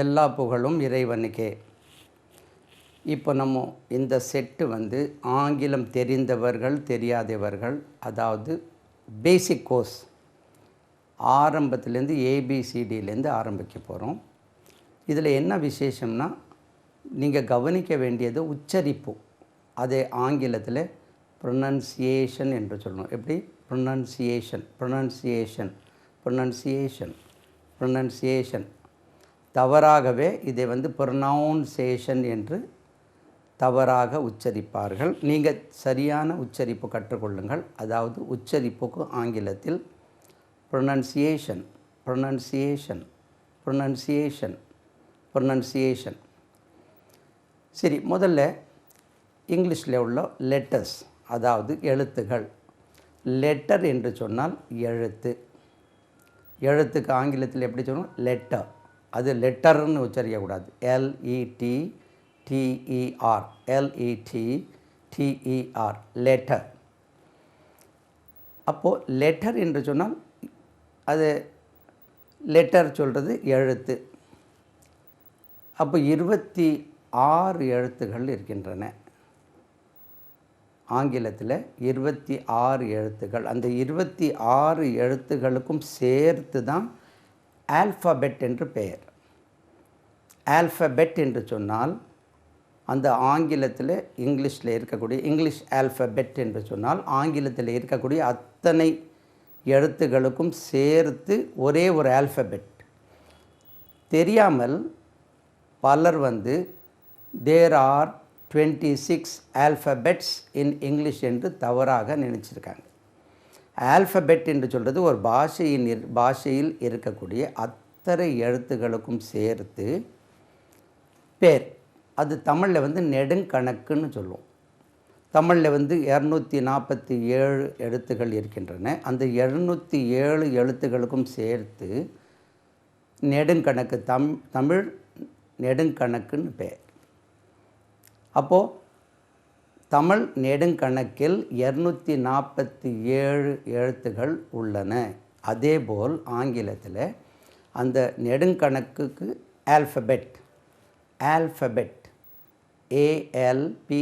எல்லா புகழும் இறைவனுக்கே. இப்போ நம்ம இந்த செட்டு வந்து ஆங்கிலம் தெரிந்தவர்கள் தெரியாதவர்கள், அதாவது பேசிக் கோர்ஸ் ஆரம்பத்துலேருந்து ஏபிசிடிலேருந்து ஆரம்பிக்க போகிறோம். இதில் என்ன விசேஷம்னா, நீங்கள் கவனிக்க வேண்டியது உச்சரிப்பு. அதே ஆங்கிலத்தில் ப்ரொனன்சியேஷன் என்று சொல்லணும். எப்படி? ப்ரொனன்சியேஷன். தவறாகவே இதை வந்து ப்ரொனவுன்சேஷன் என்று தவறாக உச்சரிப்பார்கள். நீங்கள் சரியான உச்சரிப்பு கற்றுக்கொள்ளுங்கள். அதாவது உச்சரிப்புக்கு ஆங்கிலத்தில் ப்ரொனன்சியேஷன். சரி, முதல்ல இங்கிலீஷில் உள்ள லெட்டர்ஸ், அதாவது எழுத்துகள். லெட்டர் என்று சொன்னால் எழுத்து. எழுத்துக்கு ஆங்கிலத்தில் எப்படி சொல்லணும்? லெட்டர். அது லெட்டர்னு உச்சரிக்கக்கூடாது. LETTER letter. அப்போது லெட்டர் என்று சொன்னால் அது லெட்டர் சொல்கிறது எழுத்து. அப்போ 26 எழுத்துகள் இருக்கின்றன. ஆங்கிலத்தில் 26 எழுத்துக்கள். அந்த 26 எழுத்துக்களுக்கும் சேர்த்து தான் ஆல்ஃபபெட் என்று பெயர். ஆல்ஃபபெட் என்று சொன்னால் அந்த ஆங்கிலத்தில் இங்கிலீஷில் இருக்கக்கூடிய இங்கிலீஷ் ஆல்ஃபபெட் என்று சொன்னால் ஆங்கிலத்தில் இருக்கக்கூடிய அத்தனை எழுத்துக்களுக்கும் சேர்த்து ஒரே ஒரு ஆல்ஃபபெட். தெரியாமல் பலர் வந்து there are 26 alphabets in English என்று தவறாக நினச்சிருக்காங்க. ஆல்ஃபபெட் என்று சொல்கிறது ஒரு பாஷையில் இருக்கக்கூடிய அத்தனை எழுத்துக்களுக்கும் சேர்த்து பேர். அது தமிழில் வந்து நெடுங்கணக்குன்னு சொல்லுவோம். தமிழில் வந்து 247 எழுத்துக்கள் இருக்கின்றன. அந்த 207 எழுத்துக்களுக்கும் சேர்த்து நெடுங்கணக்கு, தமிழ் நெடுங்கணக்குன்னு பேர். அப்போது தமிழ் நெடுங்கணக்கில் 247 எழுத்துகள் உள்ளன. அதேபோல் ஆங்கிலத்தில் அந்த நெடுங்கணக்குக்கு ஆல்ஃபபெட் ALPHABET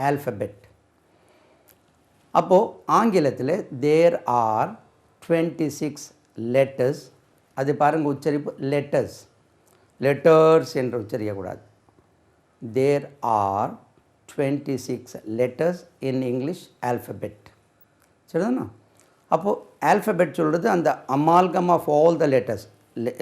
ஆல்ஃபபெட். அப்போது ஆங்கிலத்தில் தேர் ஆர் 26 லெட்டர்ஸ். அது பாருங்கள் உச்சரிப்பு லெட்டர்ஸ் என்று உச்சரிக்கக்கூடாது. There are 26 letters in English alphabet. சரிதானா? அப்போது ஆல்ஃபபெட் சொல்கிறது அந்த amalgam of all the letters,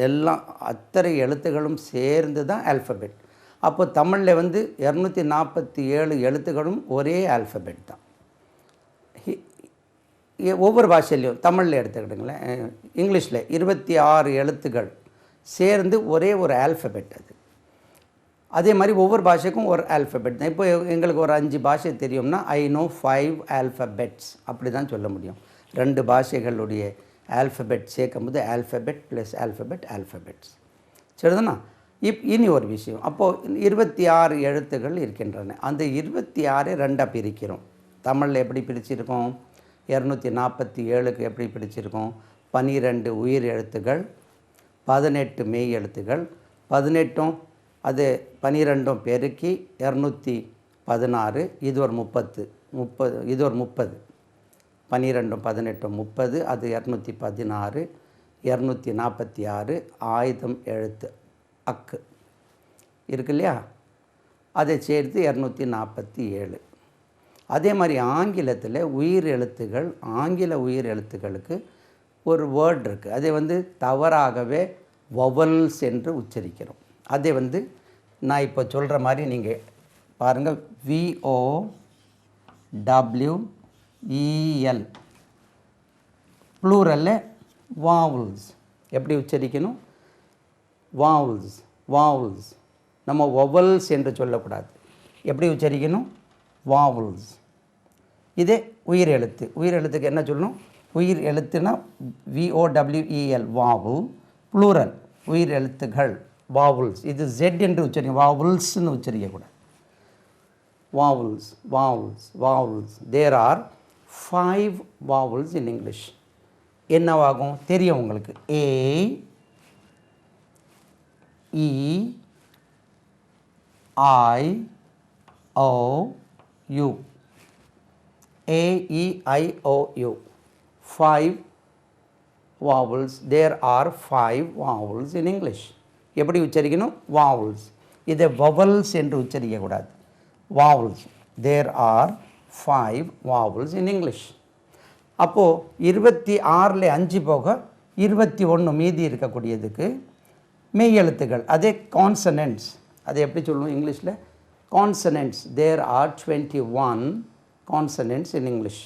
எல்லாம் அத்தனை எழுத்துக்களும் சேர்ந்து தான் ஆல்ஃபபெட். அப்போ தமிழில் வந்து 247 எழுத்துக்களும் ஒரே ஆல்ஃபபெட் தான். ஒவ்வொரு பாஷையிலையும் தமிழில் எடுத்துக்கிட்டுங்களேன், இங்கிலீஷில் 26 எழுத்துக்கள் சேர்ந்து ஒரே ஒரு ஆல்ஃபபெட். அது அதே மாதிரி ஒவ்வொரு பாஷைக்கும் ஒரு ஆல்ஃபபெட் தான். இப்போ எங்களுக்கு ஒரு 5 பாஷை தெரியும்னா ஐ நோ 5 ஆல்ஃபபெட்ஸ் அப்படி தான் சொல்ல முடியும். 2 பாஷைகளுடைய ஆல்ஃபபெட் சேர்க்கும் போது ஆல்ஃபபெட் ப்ளஸ் ஆல்ஃபபெட்ஸ். சரிதானா? இனி ஒரு விஷயம். அப்போது 26 எழுத்துக்கள் இருக்கின்றன. அந்த 26 2ஆக பிரிக்கிறோம். தமிழில் எப்படி பிரிச்சிருக்கோம்? 247க்கு எப்படி பிரிச்சிருக்கோம்? 12 உயிர் எழுத்துக்கள், 18 மெய் எழுத்துக்கள். 18ம் அது 12ம் பெருக்கி 216. இது ஒரு 30. இது ஒரு 30. 12ம் 18ம் 30. அது 216. 246 ஆயுதம் எழுத்து அக்கு இருக்கு இல்லையா? அதை சேர்த்து 247. அதே மாதிரி ஆங்கிலத்தில் உயிர் எழுத்துக்கள், ஆங்கில உயிர் எழுத்துக்களுக்கு ஒரு வேர்ட் இருக்குது. அதை வந்து தவறாகவே வவல்ஸ் என்று உச்சரிக்கிறோம். அதை வந்து நான் இப்போ சொல்கிற மாதிரி நீங்கள் பாருங்கள். VOWEL ப்ளூரலில் வாவல்ஸ். எப்படி உச்சரிக்கணும்? வாவல்ஸ். நம்ம வவல்ஸ் என்று சொல்லக்கூடாது. எப்படி உச்சரிக்கணும்? வாவல்ஸ். இதே உயிர் எழுத்து. உயிர் எழுத்துக்கு என்ன சொல்லணும்? உயிர் எழுத்துனா VOWEL வாவல். ப்ளூரல் உயிர் எழுத்துகள் வாவல்ஸ். இது Z என்று உச்சரிக்க, வாவல்ஸ்ன்னு உச்சரிக்கக்கூடாது. வாவல்ஸ். There are 5 vowels in English. என்னவாகும் தெரியும் உங்களுக்கு. A, E, I, O, U. A, E, I, O, U. 5 vowels. There are 5 vowels in English. எப்படி உச்சரிக்கணும்? vowels. இதை vowels என்று உச்சரிக்கக்கூடாது. vowels. There are 5 vowels in English. அப்போது 26ல் 5 போக 21 மீதி இருக்கக்கூடியதுக்கு மெய் எழுத்துக்கள், அதே கான்சனன்ட்ஸ். அதை எப்படி சொல்லணும் இங்கிலீஷில்? Consonants. There are 21 consonants in English.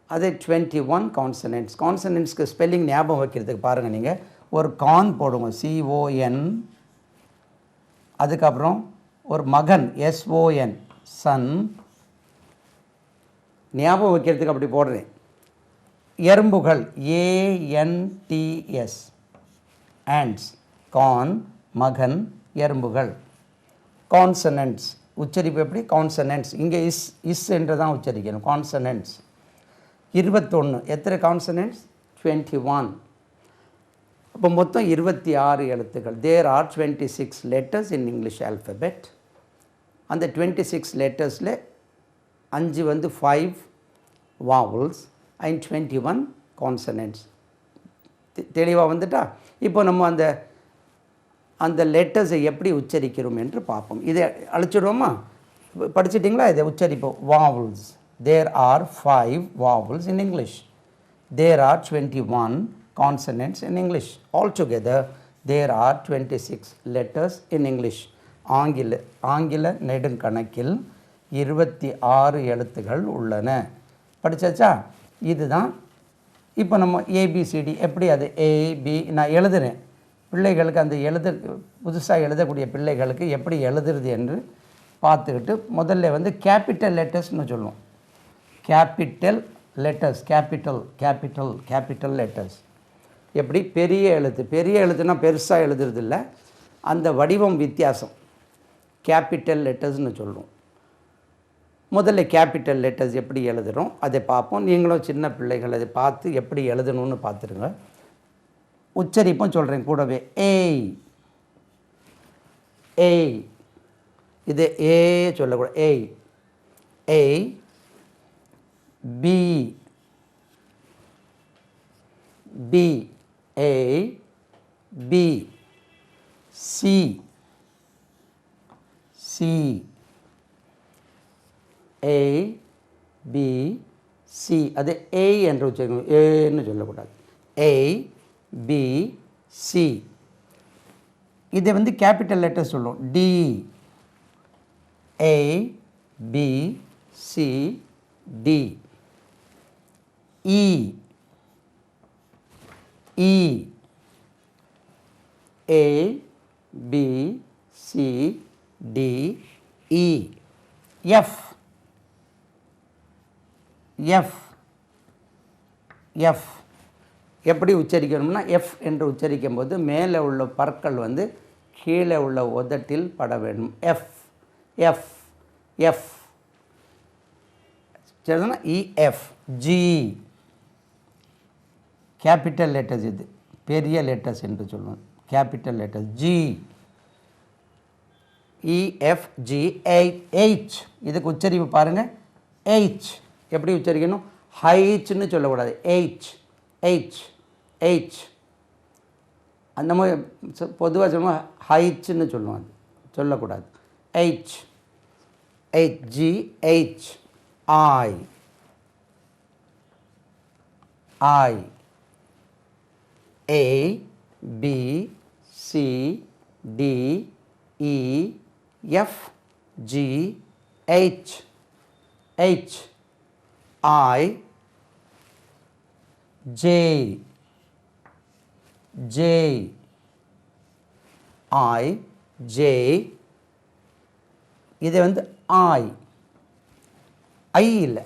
அதே 21 கான்சனன்ட்ஸ். கான்சனன்ட்ஸ்க்கு ஸ்பெல்லிங் ஞாபகம் வைக்கிறதுக்கு பாருங்கள், நீங்கள் ஒரு கான் போடுங்க, CON, அதுக்கப்புறம் ஒரு மகன், SON, சன். ஞாபகம் வைக்கிறதுக்கு அப்படி போடுறேன். எறும்புகள், ANTS, ants, கான், மகன், எறும்புகள். கான்சனன்ட்ஸ் உச்சரிப்பு எப்படி? கான்சனன்ட்ஸ். இங்கே இஸ் என்று தான் உச்சரிக்கணும். கான்சனன்ட்ஸ் 21. எத்தனை கான்சனன்ட்ஸ்? 21. அப்போ மொத்தம் 26 எழுத்துக்கள். There are 26 letters in English alphabet. அந்த 26 lettersல 5 வந்து 5 vowels and 21 consonants. தெளிவாக வந்துட்டா? இப்போ நம்ம அந்த லெட்டர்ஸை எப்படி உச்சரிக்கிறோம் என்று பார்ப்போம். இதை அழிச்சிடுவோமா? படிச்சிட்டிங்களா? இதை உச்சரிப்போம். vowels. There are 5 vowels in English. There are 21 consonants in English. Altogether, there are 26 letters in English. ஆங்கில நெடுங்கணக்கில் 26 எழுத்துகள் உள்ளன. படிச்சாச்சா? இதுதான். இப்போ நம்ம ABCD எப்படி அது AB நான் எழுதுகிறேன். பிள்ளைகளுக்கு அந்த புதுசாக எழுதக்கூடிய பிள்ளைகளுக்கு எப்படி எழுதுறது என்று பார்த்துக்கிட்டு முதல்ல வந்து கேபிட்டல் லெட்டர்ஸ்னு சொல்லுவோம். Capital letters, capital letters. எப்படி? பெரிய எழுத்துனா பெருசாக எழுதுறது இல்லை, அந்த வடிவம் வித்தியாசம். கேபிட்டல் லெட்டர்ஸ்னு சொல்லுவோம். முதல்ல கேபிட்டல் லெட்டர்ஸ் எப்படி எழுதுகிறோம் அதை பார்ப்போம். நீங்களும் சின்ன பிள்ளைகள் அதை பார்த்து எப்படி எழுதணும்னு பார்த்துருங்க. உச்சரிப்பும் சொல்கிறேன் கூடவே. ஏய், இது ஏ சொல்லக்கூடாது. A. B, A, B. C, A, B, C. அது A என்று உச்சரிக்கணும், ஏன்னு சொல்லக்கூடாது. A, B, C. இதை வந்து கேபிட்டல் லெட்டர் சொல்லுவோம். D, A, B, C, D. E, A, B, C, D, E. F, எப்படி உச்சரிக்கணும்னா F என்று உச்சரிக்கும் போது மேலே உள்ள பற்கள் வந்து கீழே உள்ள உதட்டில் பட வேண்டும். எஃப் சரிதானா? EF. G, capital letters. இது பெரிய லெட்டர்ஸ் என்று சொல்லுவோம். Capital letters. G, EF, G. H, இதுக்கு உச்சரிப்பு பாருங்கள். H எப்படி உச்சரிக்கணும்? ஹைச்னு சொல்லக்கூடாது. H அந்த மாதிரி பொதுவாக சொல்லுவோம், ஹைச்னு சொல்லுவோம், அது சொல்லக்கூடாது. H, G, H. I, A, B, C, D, E, F, G, H. I, J, I, J. இதை வந்து I இல்லை,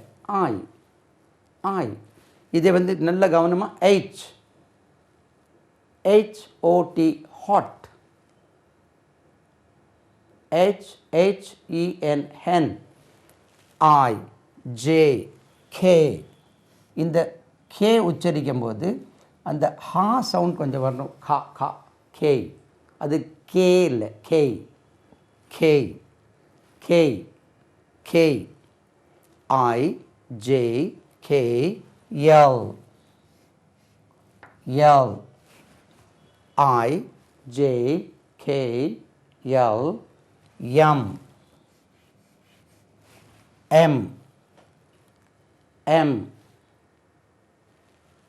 I. இதை வந்து நல்ல கவனமாக HOT, hot. HEN, hen. I, J, K. இந்த கே உச்சரிக்கும் போது அந்த ஹா சவுண்ட் கொஞ்சம் வரணும். கா கா கே. அது கே இல்லை, K K K K. I J K L L. I J K L M M M.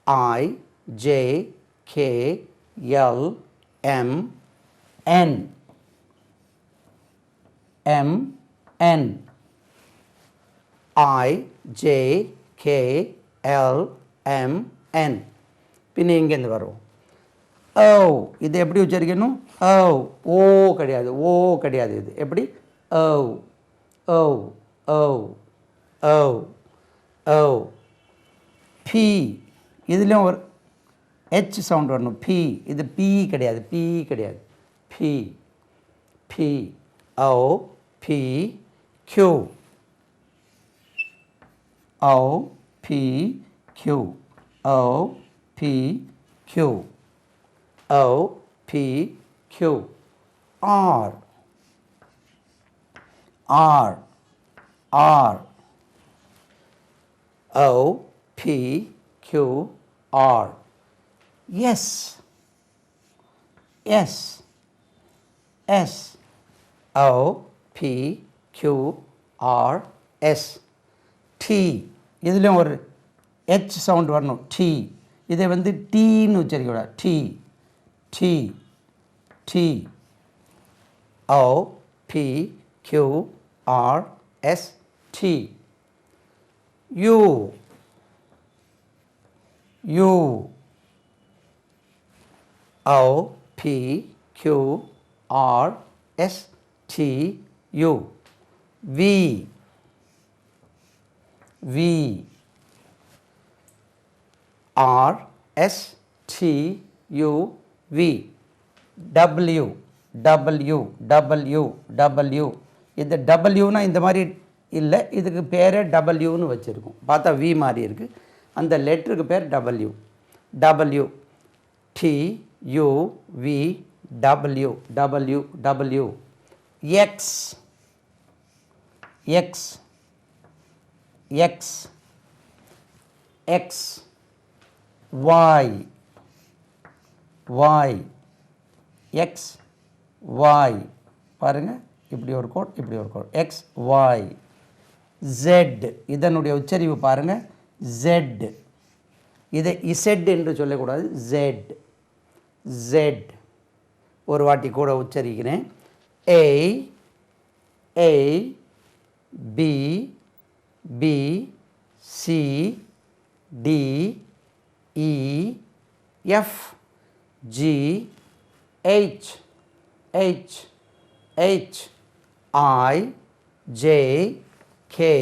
I J K L M N M N. I J K L M N. பின்ன இங்கேருந்து வரும் ஓ. இது எப்படி உச்சரிக்கணும்? ஓ. ஓ கிடையாது, ஓ கிடையாது. இது எப்படி? O O O O O. P. இதுலேயும் ஒரு ஹெச் சவுண்ட் வரணும். பி. இது பி கிடையாது, பி கிடையாது. P P. O P Q O P Q O P Q O P Q. R R R O P Q R. S S S O P Q R S. T. இதுலேயும் ஒரு H sound வரணும். D. இதை வந்து டீன்னு உச்சரிக்க கூடாது. T T T O P Q R S. T. U U O P Q R S. T U. V V R S T U V. W W W W. இந்த டபிள்யூனா இந்த மாதிரி இல்லை, இதுக்கு பேரே டபிள்யூன்னு வச்சுருக்கோம். பார்த்தா வி மாதிரி இருக்குது. அந்த லெட்டருக்கு பேர் W. W T U V W W W. X X X X. Y Y X Y. பாருங்கள், இப்படி ஒரு கோட், இப்படி ஒரு கோட். எக்ஸ் வாய். ஜெட். இதனுடைய உச்சரிப்பு பாருங்கள், ஜெட். இதை இசெட் என்று சொல்லக்கூடாது, ஜெட் ஜெட். ஒரு வாட்டி கூட உச்சரிக்கிறேன். A A B B C D E F G H H H I J K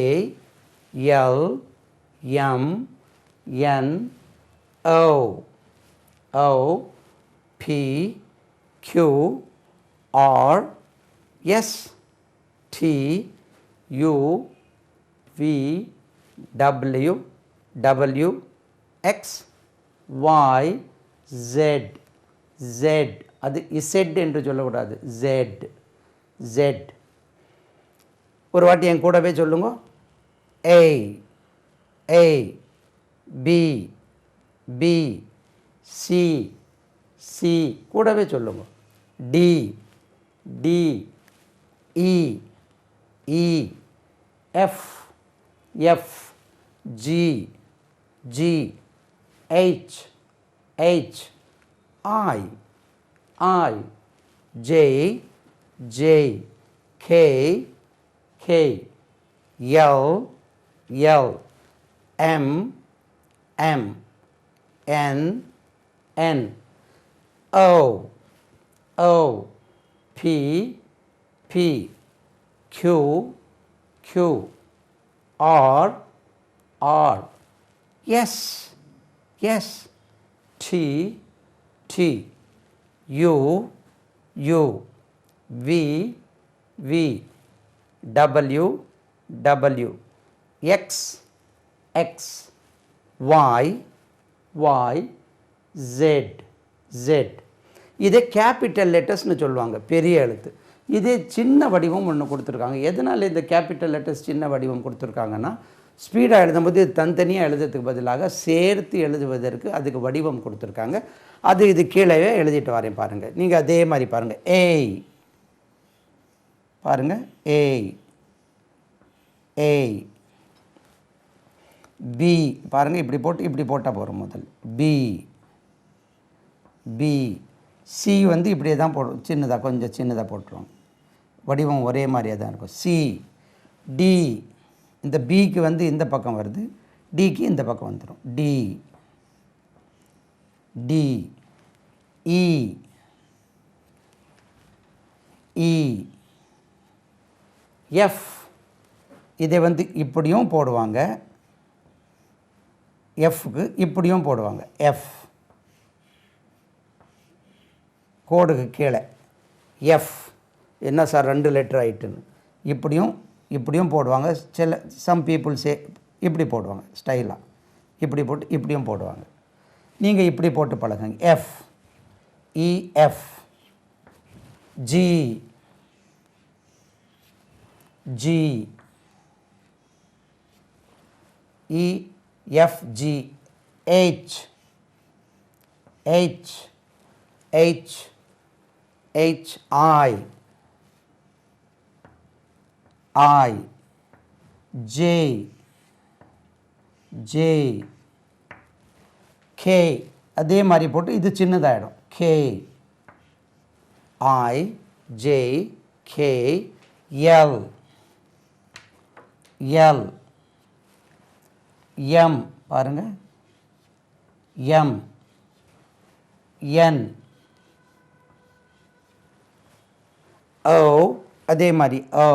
L M N O O P Q R S T U V W W X Y Z Z. அது Z என்று சொல்லக்கூடாது, Z Z. ஒரு வாட்டி என் கூடவே சொல்லுங்க. A A B B C C. கூடவே சொல்லுங்க. D D E E F F G G H H I I J J K K L L M M N N O O P P Q Q R R S S T T U U V V W W X X, Y, Y, Z, Z. இதே capital லெட்டர்ஸ்னு சொல்லுவாங்க, பெரிய எழுத்து. இதே சின்ன வடிவம் ஒன்று கொடுத்துருக்காங்க. எதனால் இந்த கேபிட்டல் லெட்டர்ஸ் சின்ன வடிவம் கொடுத்துருக்காங்கன்னா, ஸ்பீடாக எழுதும்போது தனித்தனியாக எழுதுறதுக்கு பதிலாக சேர்த்து எழுதுவதற்கு அதுக்கு வடிவம் கொடுத்துருக்காங்க. அது இது கீழே எழுதிட்டு வரேன் பாருங்கள். நீங்கள் அதே மாதிரி பாருங்கள். ஏய் பாருங்கள், ஏய், ஏய். பி பாருங்கள், இப்படி போட்டு இப்படி போட்டால் போகிறோம். முதல் பி, பி. சி வந்து இப்படியே தான் போடும், சின்னதாக கொஞ்சம் சின்னதாக போட்டுருவோம். வடிவம் ஒரே மாதிரியே தான் இருக்கும். C, D. இந்த பிக்கு வந்து இந்த பக்கம் வருது, டிக்கு இந்த பக்கம் வந்துடும். D, D. E, E. F. இதை வந்து இப்படியும் போடுவாங்க, எஃப்க்கு இப்படியும் போடுவாங்க. எஃப் கோடுக்கு கீழே எஃப். என்ன சார் 2 லெட்டர் ஆகிட்டுன்னு இப்படியும் இப்படியும் போடுவாங்க. சம் பீப்புள்ஸே இப்படி போடுவாங்க, ஸ்டைலாக இப்படி போட்டு இப்படியும் போடுவாங்க. நீங்கள் இப்படி போட்டு பழகுங்க. F, EF, G, G, EFG, H, H, H, HI, I, J, J, K. அதே மாதிரி போட்டு இது சின்னதாகிடும். K, I, J, K, L, L, M பாருங்க, M, N, O. அதே மாதிரி O.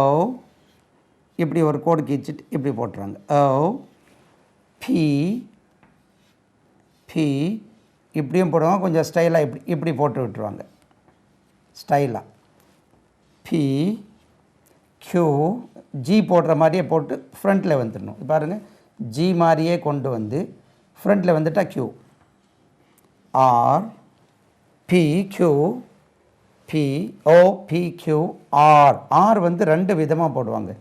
இப்படி ஒரு கோடு கீச்சிட்டு இப்படி போட்டுறாங்க. ஓ, பி, பி. இப்படியும் போடுவாங்க, கொஞ்சம் ஸ்டைலாக இப்படி இப்படி போட்டு விட்டுருவாங்க, ஸ்டைலாக. B, Q. ஜி போடுற மாதிரியே போட்டு ஃப்ரண்ட்டில் வந்துடணும். பாருங்கள், ஜி மாதிரியே கொண்டு வந்து ஃப்ரண்ட்டில் வந்துட்டால் Q. R, P, Q, P, O, P, Q, R. R வந்து 2 விதமாக போடுவாங்க.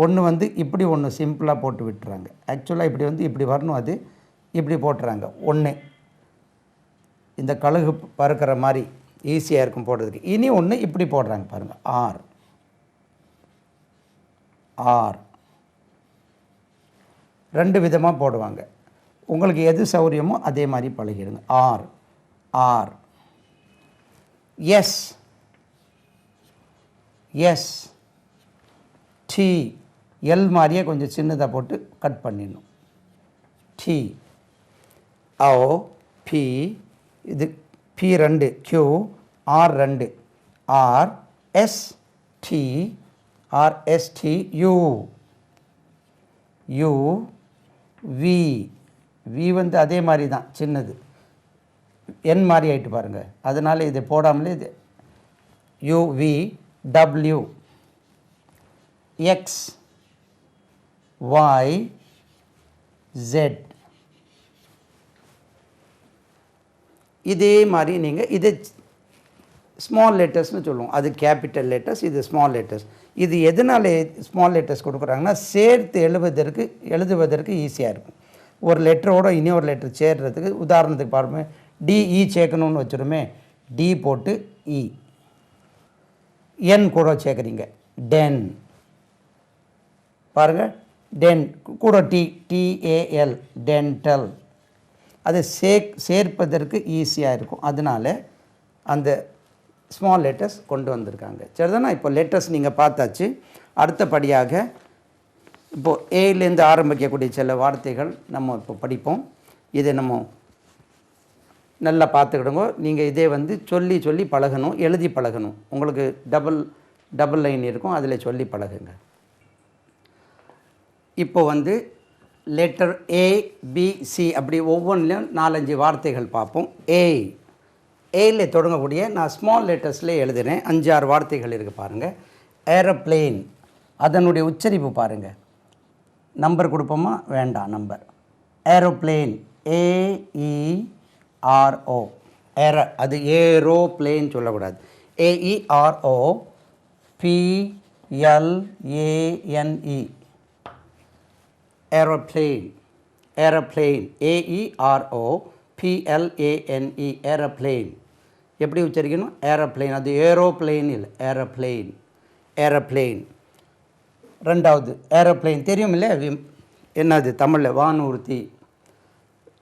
ஒன்று வந்து இப்படி, ஒன்று சிம்பிளாக போட்டு விட்டுறாங்க. ஆக்சுவலாக இப்படி வந்து இப்படி வரணும், அது இப்படி போட்டுறாங்க. ஒன்று இந்த கழுகு பறக்கிற மாதிரி ஈஸியாக இருக்கும் போடுறதுக்கு. இனி ஒன்று இப்படி போடுறாங்க பாருங்கள், ஆர், ஆர். 2 விதமாக போடுவாங்க. உங்களுக்கு எது சௌரியமோ அதே மாதிரி பழகிடுங்க. R, R. S, S, T. L மாதிரியே கொஞ்சம் சின்னதாக போட்டு கட் பண்ணிடணும். T, O, P. இது P 2, Q, R 2, R, S, T, R, S, T, U, U, V. V வந்து அதே மாதிரி தான், சின்னது. என் மாதிரி ஆகிட்டு பாருங்கள், அதனால் இதை போடாமலே இது U, V, W, X, Y, Z. இதே மாதிரி நீங்கள் இது ஸ்மால் லெட்டர்ஸ்னு சொல்லுவோம். அது கேபிட்டல் லெட்டர்ஸ், இது ஸ்மால் லெட்டர்ஸ். இது எதனால் ஸ்மால் லெட்டர்ஸ் கொடுக்குறாங்கன்னா, சேர்த்து எழுதுவதற்கு ஈஸியாக இருக்கும். ஒரு லெட்டரோட இன்னொரு லெட்டர் சேர்றதுக்கு, உதாரணத்துக்கு பாருங்கள், டிஇ சேர்க்கணுன்னு வச்சுருமே, டி போட்டு இ. என் கூட சேர்க்குறீங்க, டென். பாருங்கள், டென் கூட டி, டிஏஎல், டென்டல். அது சேர்ப்பதற்கு ஈஸியாக இருக்கும். அதனால் அந்த ஸ்மால் லெட்டர்ஸ் கொண்டு வந்திருக்காங்க. சரிதானா? இப்போ லெட்டர்ஸ் நீங்கள் பார்த்தாச்சு. அடுத்தபடியாக இப்போது ஏலேருந்து ஆரம்பிக்கக்கூடிய சில வார்த்தைகள் நம்ம இப்போ படிப்போம். இதை நம்ம நல்லா பார்த்துக்கிடுங்க. நீங்கள் இதே வந்து சொல்லி சொல்லி பழகணும், எழுதி பழகணும். உங்களுக்கு டபுள் லைன் இருக்கும், அதில் சொல்லி பழகுங்க. இப்போ வந்து லெட்டர் ஏ, பி, சி அப்படி ஒவ்வொன்றிலையும் 4-5 வார்த்தைகள் பார்ப்போம். ஏயில் தொடங்கக்கூடிய நான் ஸ்மால் லெட்டர்ஸில் எழுதுகிறேன். 5-6 வார்த்தைகள் இருக்குது பாருங்கள். ஏரோப்ளேன், அதனுடைய உச்சரிப்பு பாருங்கள். நம்பர் கொடுப்போமா? வேண்டாம். நம்பர் ஏரோப்ளேன், AERO, அது ஏரோப்ளேன் சொல்லக்கூடாது, AEROPLANE, aeroplane, aeroplane, AEROPLANE, aeroplane. எப்படி உச்சரிக்கணும்? ஏரோப்ளேன். அது ஏரோப்ளேன் இல்லை, ஏரோப்ளேன், ஏரோப்ளேன். ரெண்டாவது ஏரோப்ளேன் தெரியும் இல்லையா, என்னது தமிழில் வானூர்த்தி.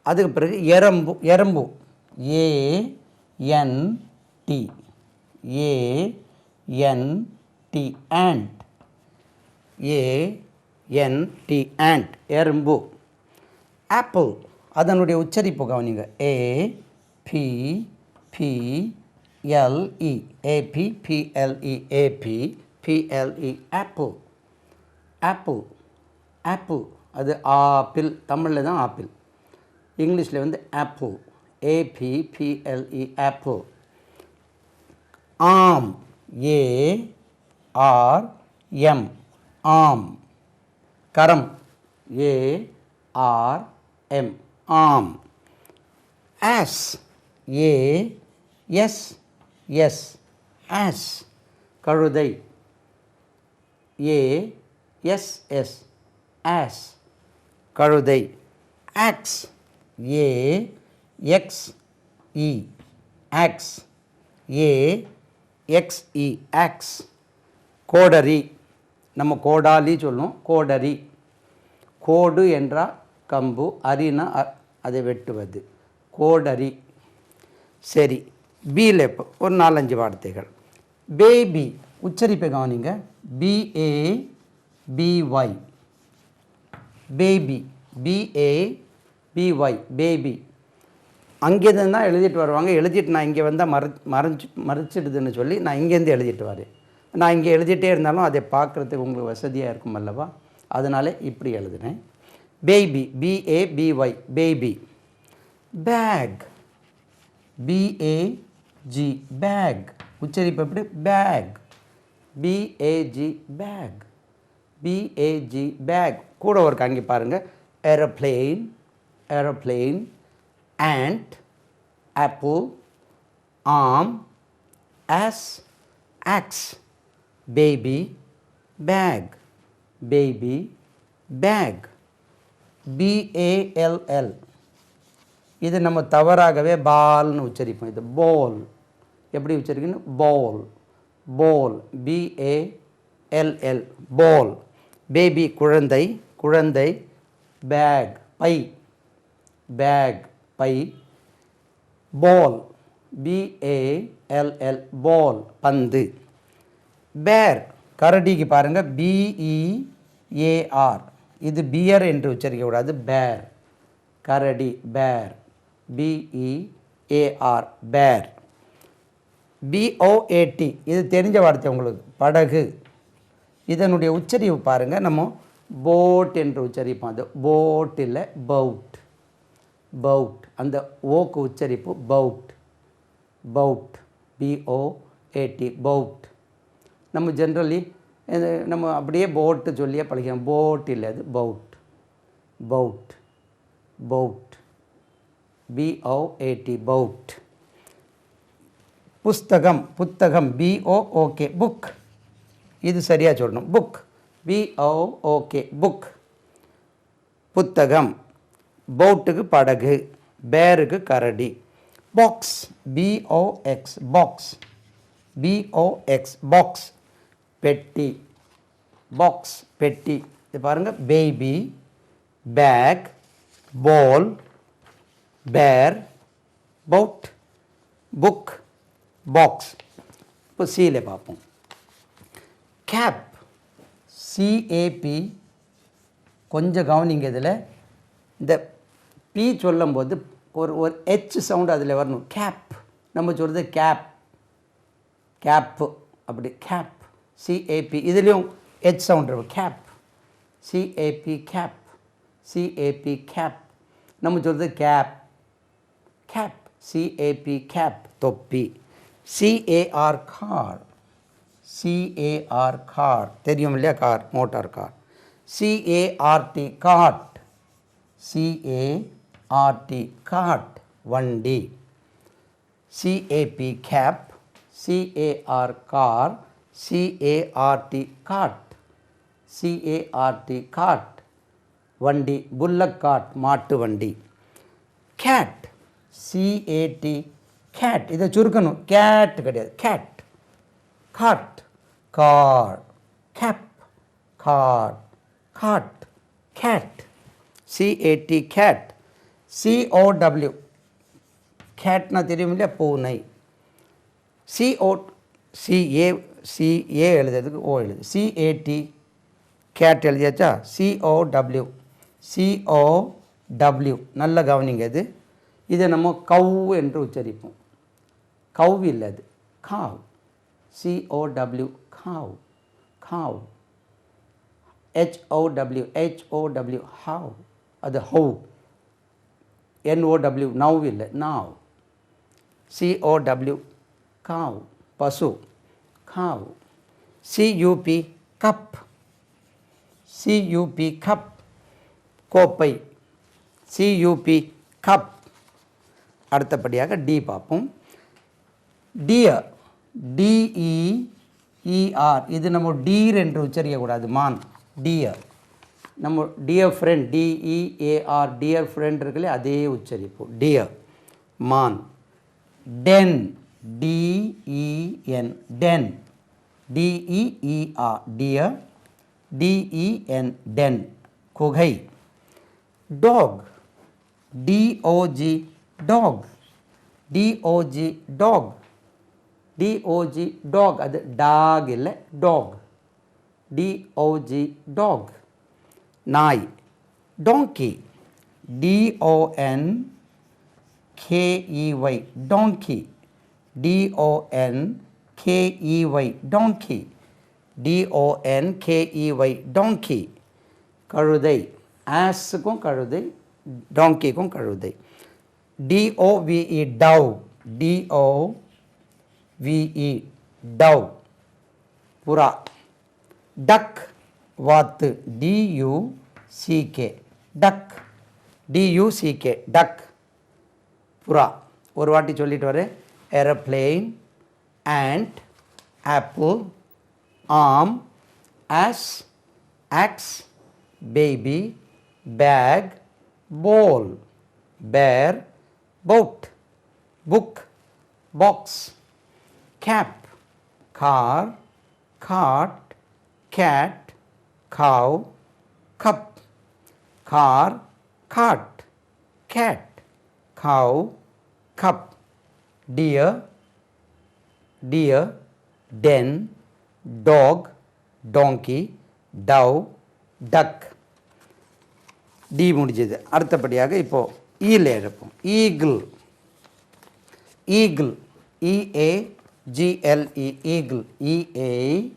அதுக்கு பிறகு எறும்பு, எறும்பு, ANT, ANT, ant, ANT, ant, எறும்பு. ஆப்பிள், அதனுடைய உச்சரிப்பு கவனிங்க, APPLE, APPLE, APPLE, apple, apple, apple. அது ஆப்பிள், தமிழில் தான் ஆப்பிள், இங்கிலீஷில் வந்து ஆப்பிள், APPLE, ஆப்பிள். ஆம், ARM, ஆம். கரம், ARM, ஆம். As, ASS, as. கழுதை, ASS, ஆஸ், கழுதை. Aux, AXE, aux, AXE, aux. கோடரி, நம்ம கோடாலி சொல்லுவோம், கோடரி. கோடு என்றால் கம்பு, அரினா அதை வெட்டுவது, கோடரி. சரி, பியில் இப்போ ஒரு 4-5 வார்த்தைகள். பேபி, உச்சரிப்பை கவனிங்க, BABY, பேபி, BABY, பேபி. அங்கேருந்து தான் எழுதிட்டு வருவாங்க, எழுதிட்டு நான் இங்கே வந்தால் மறைச்சிடுதுன்னு சொல்லி நான் இங்கேருந்து எழுதிட்டு வரேன். நான் இங்கே எழுதிட்டே இருந்தாலும் அதை பார்க்குறதுக்கு உங்களுக்கு வசதியாக இருக்கும் அல்லவா, அதனால் இப்படி எழுதுனேன். Baby, BABY, baby. Bag, BAG, bag. உச்சரிப்பு எப்படி? Bag, BAG, bag, BAG, bag. கூட ஒரு அங்கே பாருங்கள், aeroplane, aeroplane, ant, apple, arm, ass, axe, baby, bag, baby, bag, BALL. இது நம்ம தவறாகவே பால்னு உச்சரிப்போம். இது பால், எப்படி உச்சரிக்கணும்? பால், பால், BALL, பால். பேபி, குழந்தை, குழந்தை. பேக், பை, பேக், பை. பால், BALL, பால், பந்து. பேர், கரடிக்கு பாருங்கள், BEAR. இது பியர் என்று உச்சரிக்கக்கூடாது, பேர், கரடி, பேர், BEAR, பேர். BOAT, இது தெரிஞ்ச வார்த்தை உங்களுக்கு, படகு. இதனுடைய உச்சரிப்பு பாருங்கள், நம்ம போட் என்று உச்சரிப்போம். அது போட் இல்லை, பவுட், பவுட். அந்த ஓக்கு உச்சரிப்பு பவுட், பவுட், BOAT, பவுட். நம்ம ஜென்ரலி நம்ம அப்படியே போட்டு சொல்லியே பழகிறோம், போட் இல்லை, அது பவுட், பவுட், பவுட், BOAT, பவுட். புஸ்தகம், புத்தகம், BOOK, புக். இது சரியாக சொல்லணும், புக், BOOK, புக், புத்தகம். போட்டுக்கு படகு, பேருக்கு கரடி. Box, BOX, box, BOX, box, பெட்டி, பாக்ஸ், பெட்டி. இது பாருங்கள், பேபி, பேக், பால், பேர், பவுட், புக், பாக்ஸ். இப்போ சீல பார்ப்போம். Cap, CAP. கொஞ்சம் கவனிங்க, இதில் இந்த பி சொல்லும்போது ஒரு ஹெச் சவுண்டு அதில் வரணும். கேப், நம்ம சொல்கிறது கேப், கேப்பு, அப்படி கேப், CAP. இதுலேயும் ஹெச் சவுண்ட் இருக்கும், cap, CAP, cap, CAP, cap. நம்ம சொல்கிறது கேப், கேப், CAP, கேப், தொப்பி. CAR, car, CAR, car. தெரியும் இல்லையா, car, motor car. CART, cart, CART cart வண்டி. CAP cap, CAR car, CART cart, CART cart வண்டி, bullock cart மாட்டு வண்டி. கேட் CAT கேட், இதை சுருக்கணும், கேட் கிடையாது, cat. Cart car, cap car, cart cat, CAT cat. COW கேட்னா தெரியும் இல்லையா, பூனை. CA எழுதுறதுக்கு ஓ எழுது, CAT கேட் எழுதியாச்சா. COW நல்ல கவனிங்க. இதை நம்ம கவ் என்று உச்சரிப்போம். கவ் இல்லை, அது cow. COW cow, cow. HOW how, அது ஹவ். NOW நவ் இல்லை, நாவ். COW காவ் பசு, cow. CUP cup, CUP cup கோப்பை, CUP கப். அடுத்தபடியாக டி பார்ப்போம். டியர், DEER, இது நம்ம டீர் என்று உச்சரிக்கக்கூடாது, மான். டியர். நம்ம dear friend, DEAR dear friend இருக்குல்ல, அதே உச்சரிப்பு, டியர் மான். Den, DEN den, DEER deer, DEN den குகை. Dog, DOG dog, DOG dog, DOG dog, அது டாக் இல்லை, டாக், DOG டாக். நாய், donkey, DONKEY donkey, DONKEY donkey, DONKEY donkey. கழுதை, ஆஸுக்கும் கழுதை, டோங்கிக்கும் கழுதை. DOVE டவ், DOVE டவ் புறா. டக் வாத்து, DUCK டக், DUCK டக் புறா. ஒரு வாட்டி சொல்லிட்டு வரேன். Aeroplane, ant, apple, arm, ass, axe, baby, bag, ball, bear, boat, book, box, cap, car, cart, cat, cow, cup. car, cart, cat, cow, cup. Deer, den, dog, donkey, dove, duck. D முடிஞ்சது. அடுத்தபடியாக இப்போது ஈல எழுப்போம். Eagle, eagle, EAGLE eagle, EAGLE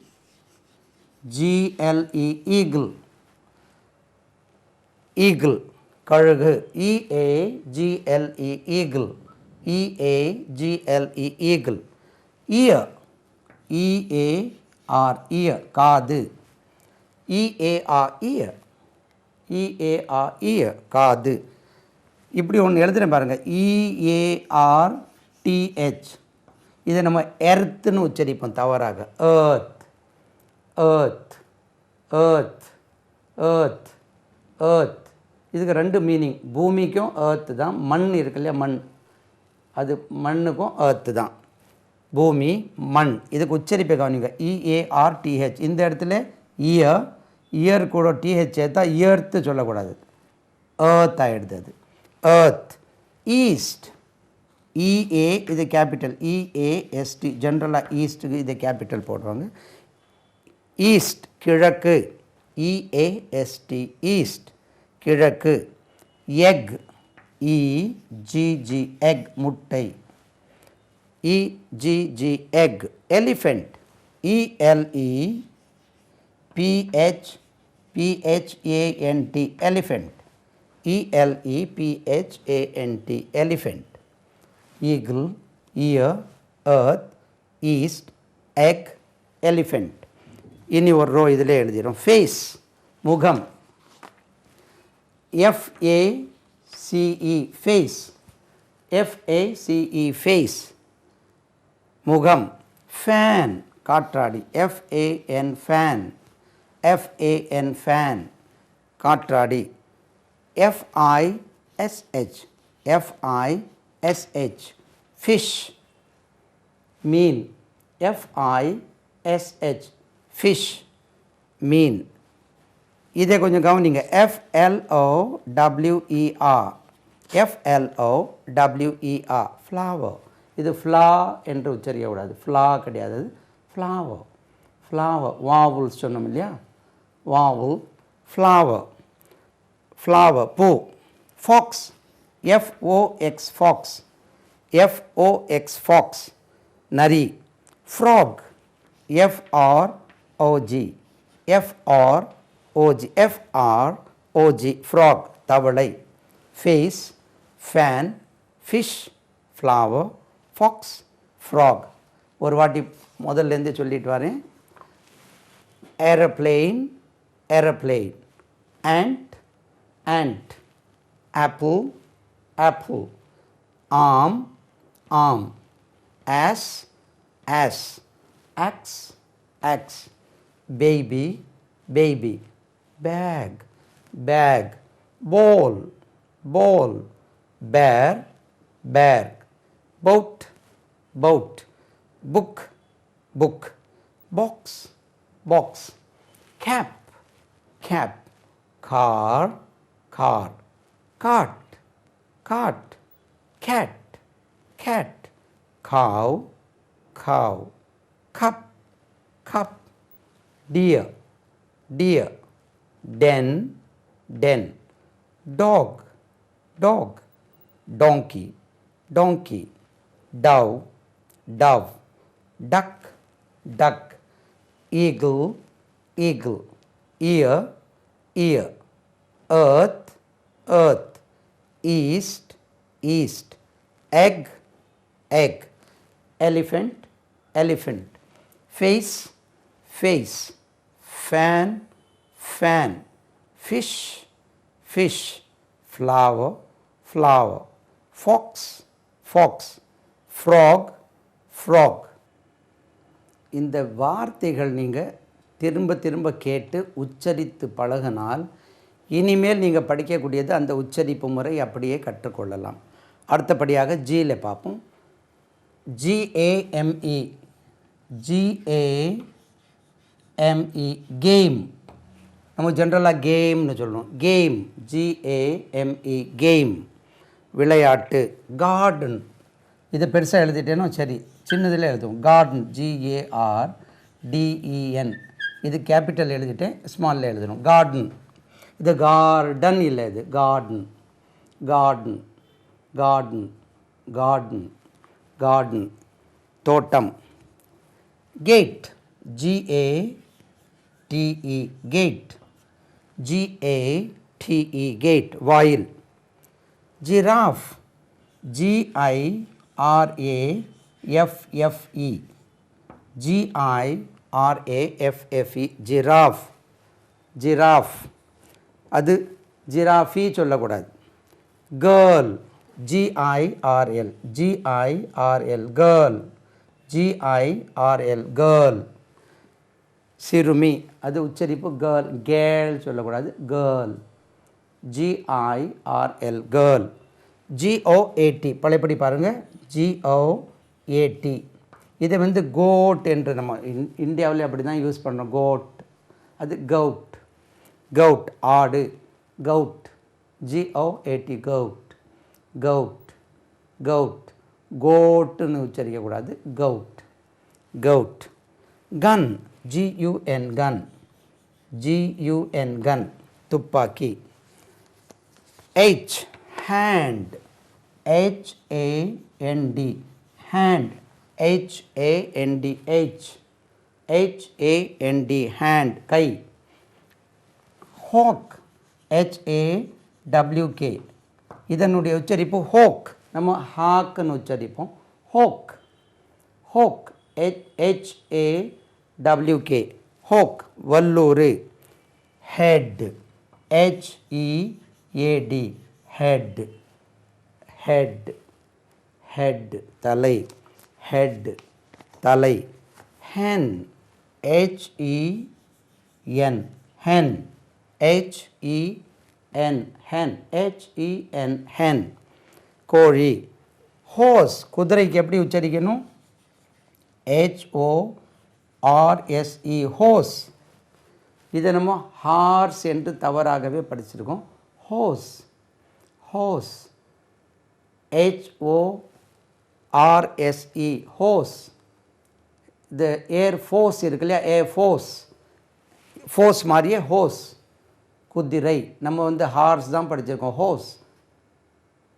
eagle. Eagle கழுகு, EAGLE eagle, EAGLE eagle. Ear, EAR ear காது, EAR ear, EAR ear காது. இப்படி ஒன்று எழுதுகிறேன் பாருங்கள், EARTH. இதை நம்ம எர்த்துன்னு உச்சரிப்போம் தவறாக. Earth, earth, earth, earth, earth. இதுக்கு ரெண்டு மீனிங். பூமிக்கும் ஏர்த்து தான், மண் இருக்கு இல்லையா, மண், அது மண்ணுக்கும் ஏர்த்து தான். பூமி, மண். இதுக்கு உச்சரிப்பை கவனிங்க, EARTH. இந்த இடத்துல இயர், இயர் கூட TH சேர்த்தா இயர்த்து சொல்லக்கூடாது, ஏர்த் ஆகிடுது அது, ஏர்த். ஈஸ்ட், EA இது கேபிட்டல், EAST. ஜென்ரலாக ஈஸ்ட்டுக்கு இதை கேபிட்டல் போடுவாங்க. ஈஸ்ட் கிழக்கு, EAST ஈஸ்ட் கிழக்கு. எக், EGG எக் முட்டை, EGG egg. Elephant, ELEPHANT elephant, ELEPHANT elephant. Eagle, ear, earth, east, egg, elephant. இனி ஒரு ரோ இதில் எழுதிடும். ஃபேஸ் முகம், FACE face, FACE face, முகம். fan காற்றாடி, FAN fan, FAN fan காற்றாடி. FISH, FISH fish, மீன். FISH fish, மீன். இதை கொஞ்சம் கவனிங்க. FLOWER, FLOWER flower. இது ஃப்ளா என்று உச்சரிக்கக்கூடாது, ஃப்ளா கிடையாது, ஃப்ளவர். ஃப்ளவர் வாவுல் சொன்னோம் இல்லையா, வாவுல். ஃப்ளவர், ஃப்ளவர் பூ. Fox, FOX fox, FOX fox நரி. Frog, FROG, FROG, FROG frog தவளை. Face, fan, fish, flower, fox, frog. ஒரு வாட்டி முதல்லேருந்து சொல்லிட்டு வரேன். Aeroplane, aeroplane. ant, ant. apple, apple. arm, arm. ass, ass. axe, axe. baby, baby. bag, bag. ball, ball. bear, bear. boat, boat. book, book. box, box. cap, cap. car, car. cart, cart. cat, cat. cow, cow. cup, cup. deer, deer. den, den. dog, dog. donkey, donkey. dove, dove. duck, duck. eagle, eagle. ear, ear. earth, earth. east, east. egg, egg. elephant, elephant. face, face. fan, fan. fish, fish. flower, flower. fox, fox. frog, frog. இந்த வார்த்தைகள் நீங்கள் திரும்ப திரும்ப கேட்டு உச்சரித்து பழகினால் இனிமேல் நீங்கள் படிக்கக்கூடியது அந்த உச்சரிப்பு முறை அப்படியே கற்றுக்கொள்ளலாம். அடுத்தபடியாக ஜியில் பார்ப்போம். GAME, GAME game. நம்ம ஜென்ரலாக கேம்னு சொல்லணும். கேம், GAME கேம் விளையாட்டு. கார்டன், இதை பெருசாக எழுதிட்டேனோ சரி, சின்னதில் எழுதுவோம். Garden, GARDEN. இது கேபிட்டல் எழுதிட்டேன், ஸ்மாலில் எழுதணும். கார்டன். இது கார்டன் இல்லை, இது garden. Garden, garden, garden, garden. தோட்டம். Gate, GATE gate, GATE gate வாயில். Giraffe, GIRAFFE, GIRAFFE giraffe, giraffe. அது ஜிராஃபி சொல்லக்கூடாது. Girl, GIRL, GIRL girl, GIRL girl. சிறுமி, அது உச்சரிப்பு கேர்ள், கேர்ள் சொல்லக்கூடாது, கேர்ள், GIRL கேர்ள். GOAT பழையபடி பாருங்கள், GOAT. இதை வந்து கோட் என்று நம்ம இந்தியாவில் அப்படி தான் யூஸ் பண்ணுறோம், கோட். அது கவுட், கவுட் ஆடு, goat, GOAT goat, goat, goat. கோட்டுன்னு உச்சரிக்கக்கூடாது, goat, goat. Gun, GUN gun, GUN gun துப்பாக்கி. H, hand, HAND, hand, HAND, HAND hand கை. Hawk, HAWK. இதனுடைய உச்சரிப்பு ஹோக். நம்ம ஹாக்குன்னு உச்சரிப்போம், ஹோக், ஹோக், HAWK ஹோக். வல்லூர். ஹெட், HEAD ஏடி ஹெட் ஹெட் ஹெட் தலை ஹெட் தலை hen hen hen hen hen hen hen கோழி ஹோஸ் குதிரைக்கு எப்படி உச்சரிக்கணும் HORSE ஹோஸ் இதை நம்ம ஹார்ஸ் என்று தவறாகவே படிச்சிருக்கோம் ஹோஸ் ஹோஸ் HORSE ஹோஸ் இந்த ஏர் ஃபோர்ஸ் இருக்கு இல்லையா ஏர் ஃபோர்ஸ் ஃபோர்ஸ் மாதிரியே ஹோஸ் குதிரை நம்ம வந்து ஹார்ஸ் தான் படிச்சிருக்கோம் ஹோஸ்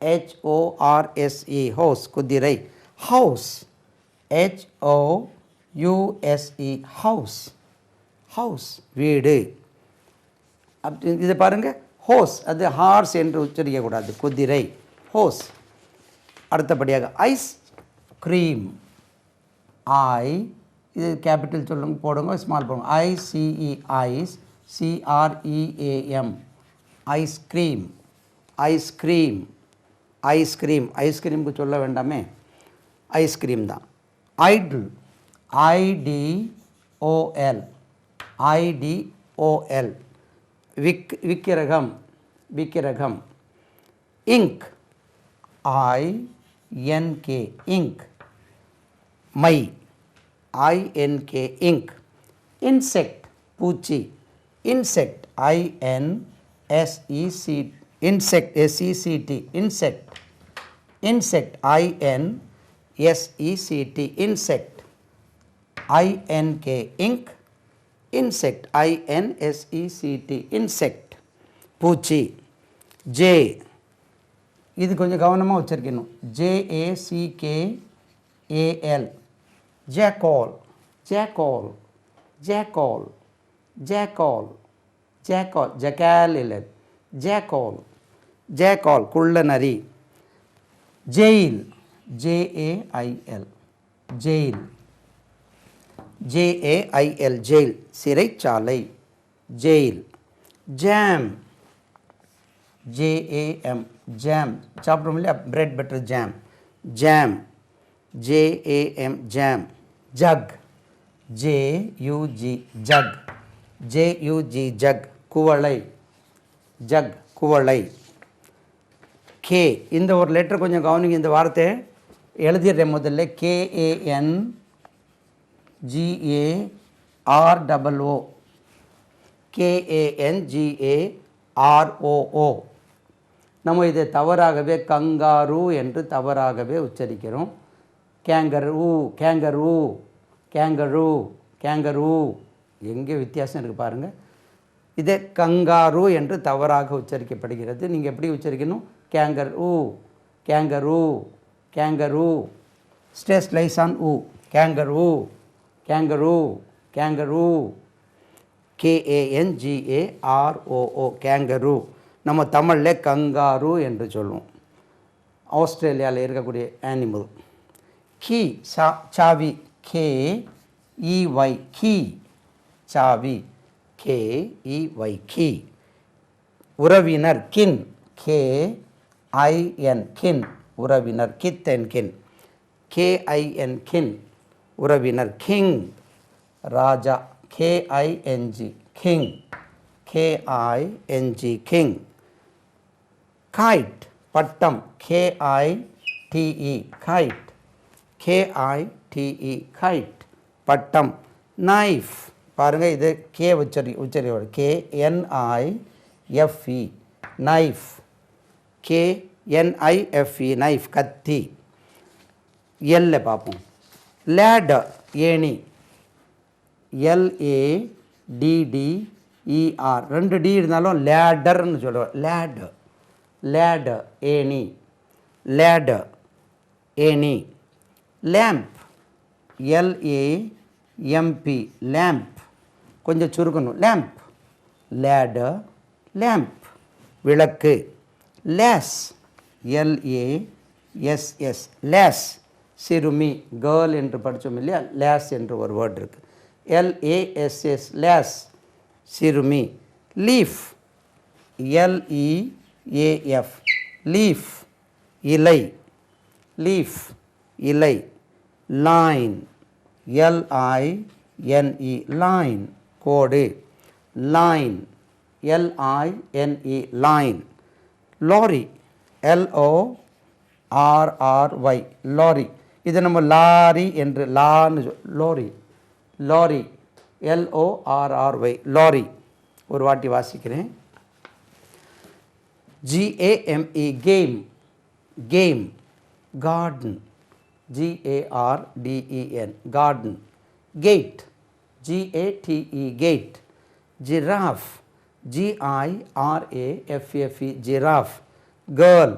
HORSE ஹோஸ் குதிரை ஹவுஸ் HOUSE ஹவுஸ் ஹவுஸ் வீடு அப்படி இதை பாருங்கள் ஹோஸ் அது ஹார்ஸ் என்று உச்சரிக்கக்கூடாது குதிரை ஹோஸ் அடுத்தபடியாக ஐஸ் க்ரீம் இது கேபிட்டல் சொல்லுங்க போடுங்க ஸ்மால் போடுங்க ICE ice CREAM ice cream ice cream ice cream ஐஸ்கிரீமுக்கு சொல்ல வேண்டாமே ஐஸ்கிரீம் தான் ஐடில் IDOL IDOL விக்கிரகம் விக்கிரகம் இங்க் INK இங்க் மை INK இங்க் இன்செக்ட் பூச்சி insect INSECT insect SECT insect insect INSECT insect INK ink insect INSECT insect பூச்சி ஜே இது கொஞ்சம் கவனமாக உச்சரிக்கணும் JACKAL jackal jackal jackal jackal jackal jackal இல்லை ஜாக்கால் ஜாக்கால் குள்ள நரி jail JAIL jail JAIL jail சிறைச்சாலை ஜெயில் ஜாம் JAM ஜாம் சாப்பிட்றோம் இல்லையா bread butter jam jam JAM jam jug JUG jug JUG jug குவளை ஜக் குவளை கே இந்த ஒரு லெட்டர் கொஞ்சம் கவனிங்க இந்த வார்த்தை எழுதிடுறேன் முதல்ல KANGAROO KANGAROO நம்ம இதை தவறாகவே கங்காரு என்று தவறாகவே உச்சரிக்கிறோம் கேங்கரு கேங்கரு கேங்கரு கேங்கரு எங்கே வித்தியாசம் இருக்குது பாருங்கள் இதே கங்காரு என்று தவறாக உச்சரிக்கப்படுகிறது நீங்கள் எப்படி உச்சரிக்கணும் kangaroo kangaroo kangaroo stress lies on kangaroo kangaroo kangaroo KANGAROO kangaroo நம்ம தமிழில் கங்காரு என்று சொல்லுவோம் ஆஸ்திரேலியாவில் இருக்கக்கூடிய அனிமல் கீ சாவி KEY கீ சாவி KEY கீ உறவினர் கின் KIN கின் உறவினர் கித் அண்ட் கின் KIN கின் உறவினர் கிங் ராஜா KING king KING king guide பட்டம் KITE கைட் KITE கைட் பட்டம் நைஃப் பாருங்கள் இது K உச்சரி KNIFE knife KNIFE knife கத்தி எல்ல பார்ப்போம் லேடர் ஏணி LADDER 2 டி இருந்தாலும் லேடர்னு சொல்லுவோம் லேடர் லேடர் ஏணி லேடர் ஏணி லேம்ப் LAMP லேம்ப் கொஞ்சம் சுருக்கணும் லேம்ப் லேடர் லேம்ப் விளக்கு லேஸ் LASS லேஸ் சிறுமி கேர்ள் என்று படித்தோம் இல்லையா லேஸ் என்று ஒரு வேர்ட் இருக்குது LASS லேஸ் சிறுமி லீஃப் ஏஎஃப் லீஃப் இலை, லீஃப் இலை. லைன் எல்ஐஎன்இ லைன் கோடு, line L I N E line. Lorry LORRY lorry. இது நம்ம லாரி என்று லான்னு லாரி, லாரி LORRY லாரி. ஒரு வாட்டி வாசிக்கிறேன். GAME game, game. Garden GARDEN garden. Gate GATE gate. Giraffe GIRAFFE giraffe. Girl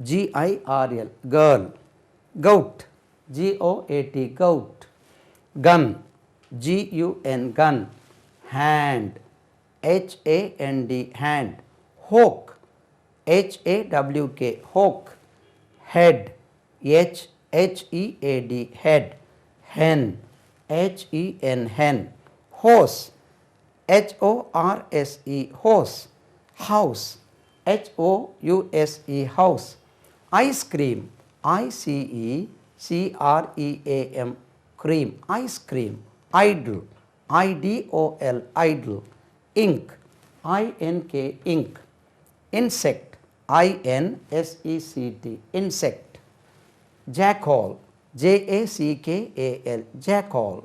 GIRL girl. Cout GOAT cout. Gun GUN கன். Hand HAND hand. ஹோக் HAWK ஹோக். Head HEAD head. hen HEN hen. Hose HORSE hose. House HOUSE house. Ice cream ICECREAM cream ice cream. Idle IDOL idle. Ink INK ink. Insect INSECT insect. Jackal JACKAL jackal.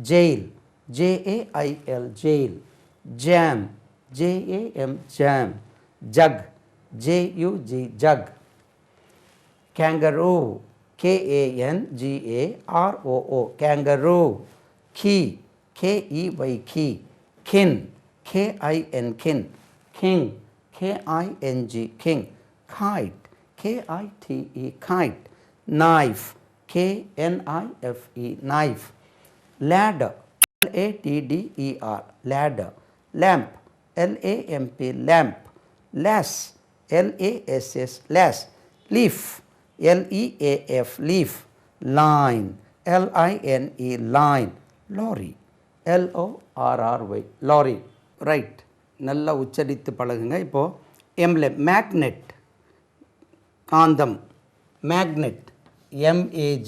Jail JAIL jail. Jam JAM jam. Jug JUG jug. kangaroo KANGAROO kangaroo. key KEY key. kin KIN kin. king KING king. kite KITE kite. knife KNIFE knife. ladder LADDER ladder. lamp LAMP lamp. lass LASS lass. leaf LEAF leaf. line LINE line. lorry LORRY lorry. Right, நல்லா உச்சரித்து பழகுங்க. இப்போது எம்ல magnet காந்தம். Magnet MAGNET.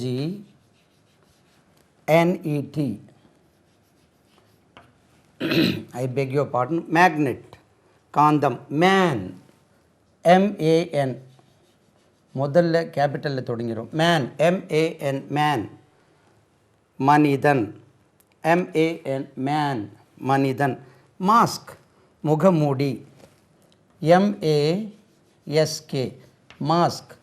I beg your pardon. Magnet காந்தம். Man MAN முதல்ல கேபிட்டலில் தொடங்கிறோம். Man MAN man. மனிதன் MAN மேன் மனிதன். மாஸ்க் முகமூடி MASK மாஸ்க்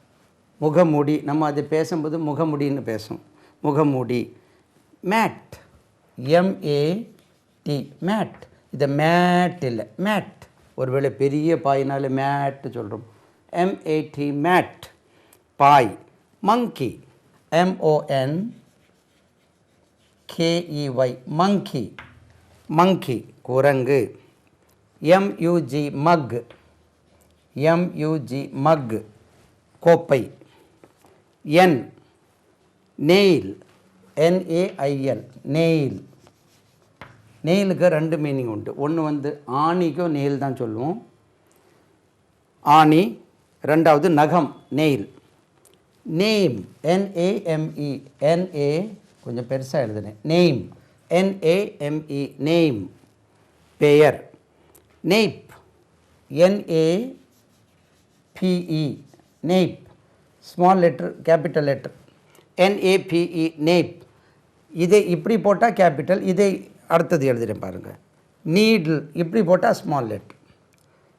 முகமூடி. நம்ம அது பேசும்போது முகமூடின்னு பேசும், முகமூடி. Mat MAT mat. இது மேட் இல்லை, மேட். ஒருவேளை பெரிய பாயினால மேட்டு சொல்கிறோம். MAT மேட் பாய். Monkey MONKEY monkey. மங்கி குரங்கு. MUG mug. MUG மக் கோப்பை. N nail NAIL nail. நெயிலுக்கு ரெண்டு மீனிங் உண்டு. ஒன்று வந்து ஆணிக்கும் நெயில் தான் சொல்லுவோம், ஆணி. ரெண்டாவது நகம் நெயில். நேம் NAME NA கொஞ்சம் பெருசாக எழுதுனேன். நேம் NAME நேம் பெயர். Nape NAPE nape. Small letter capital letter NAPE nape. இதை இப்படி போட்டால் கேபிட்டல், இதை அடுத்தது எழுதுகிறேன் பாருங்கள். நீடில் இப்படி போட்டால் small letter.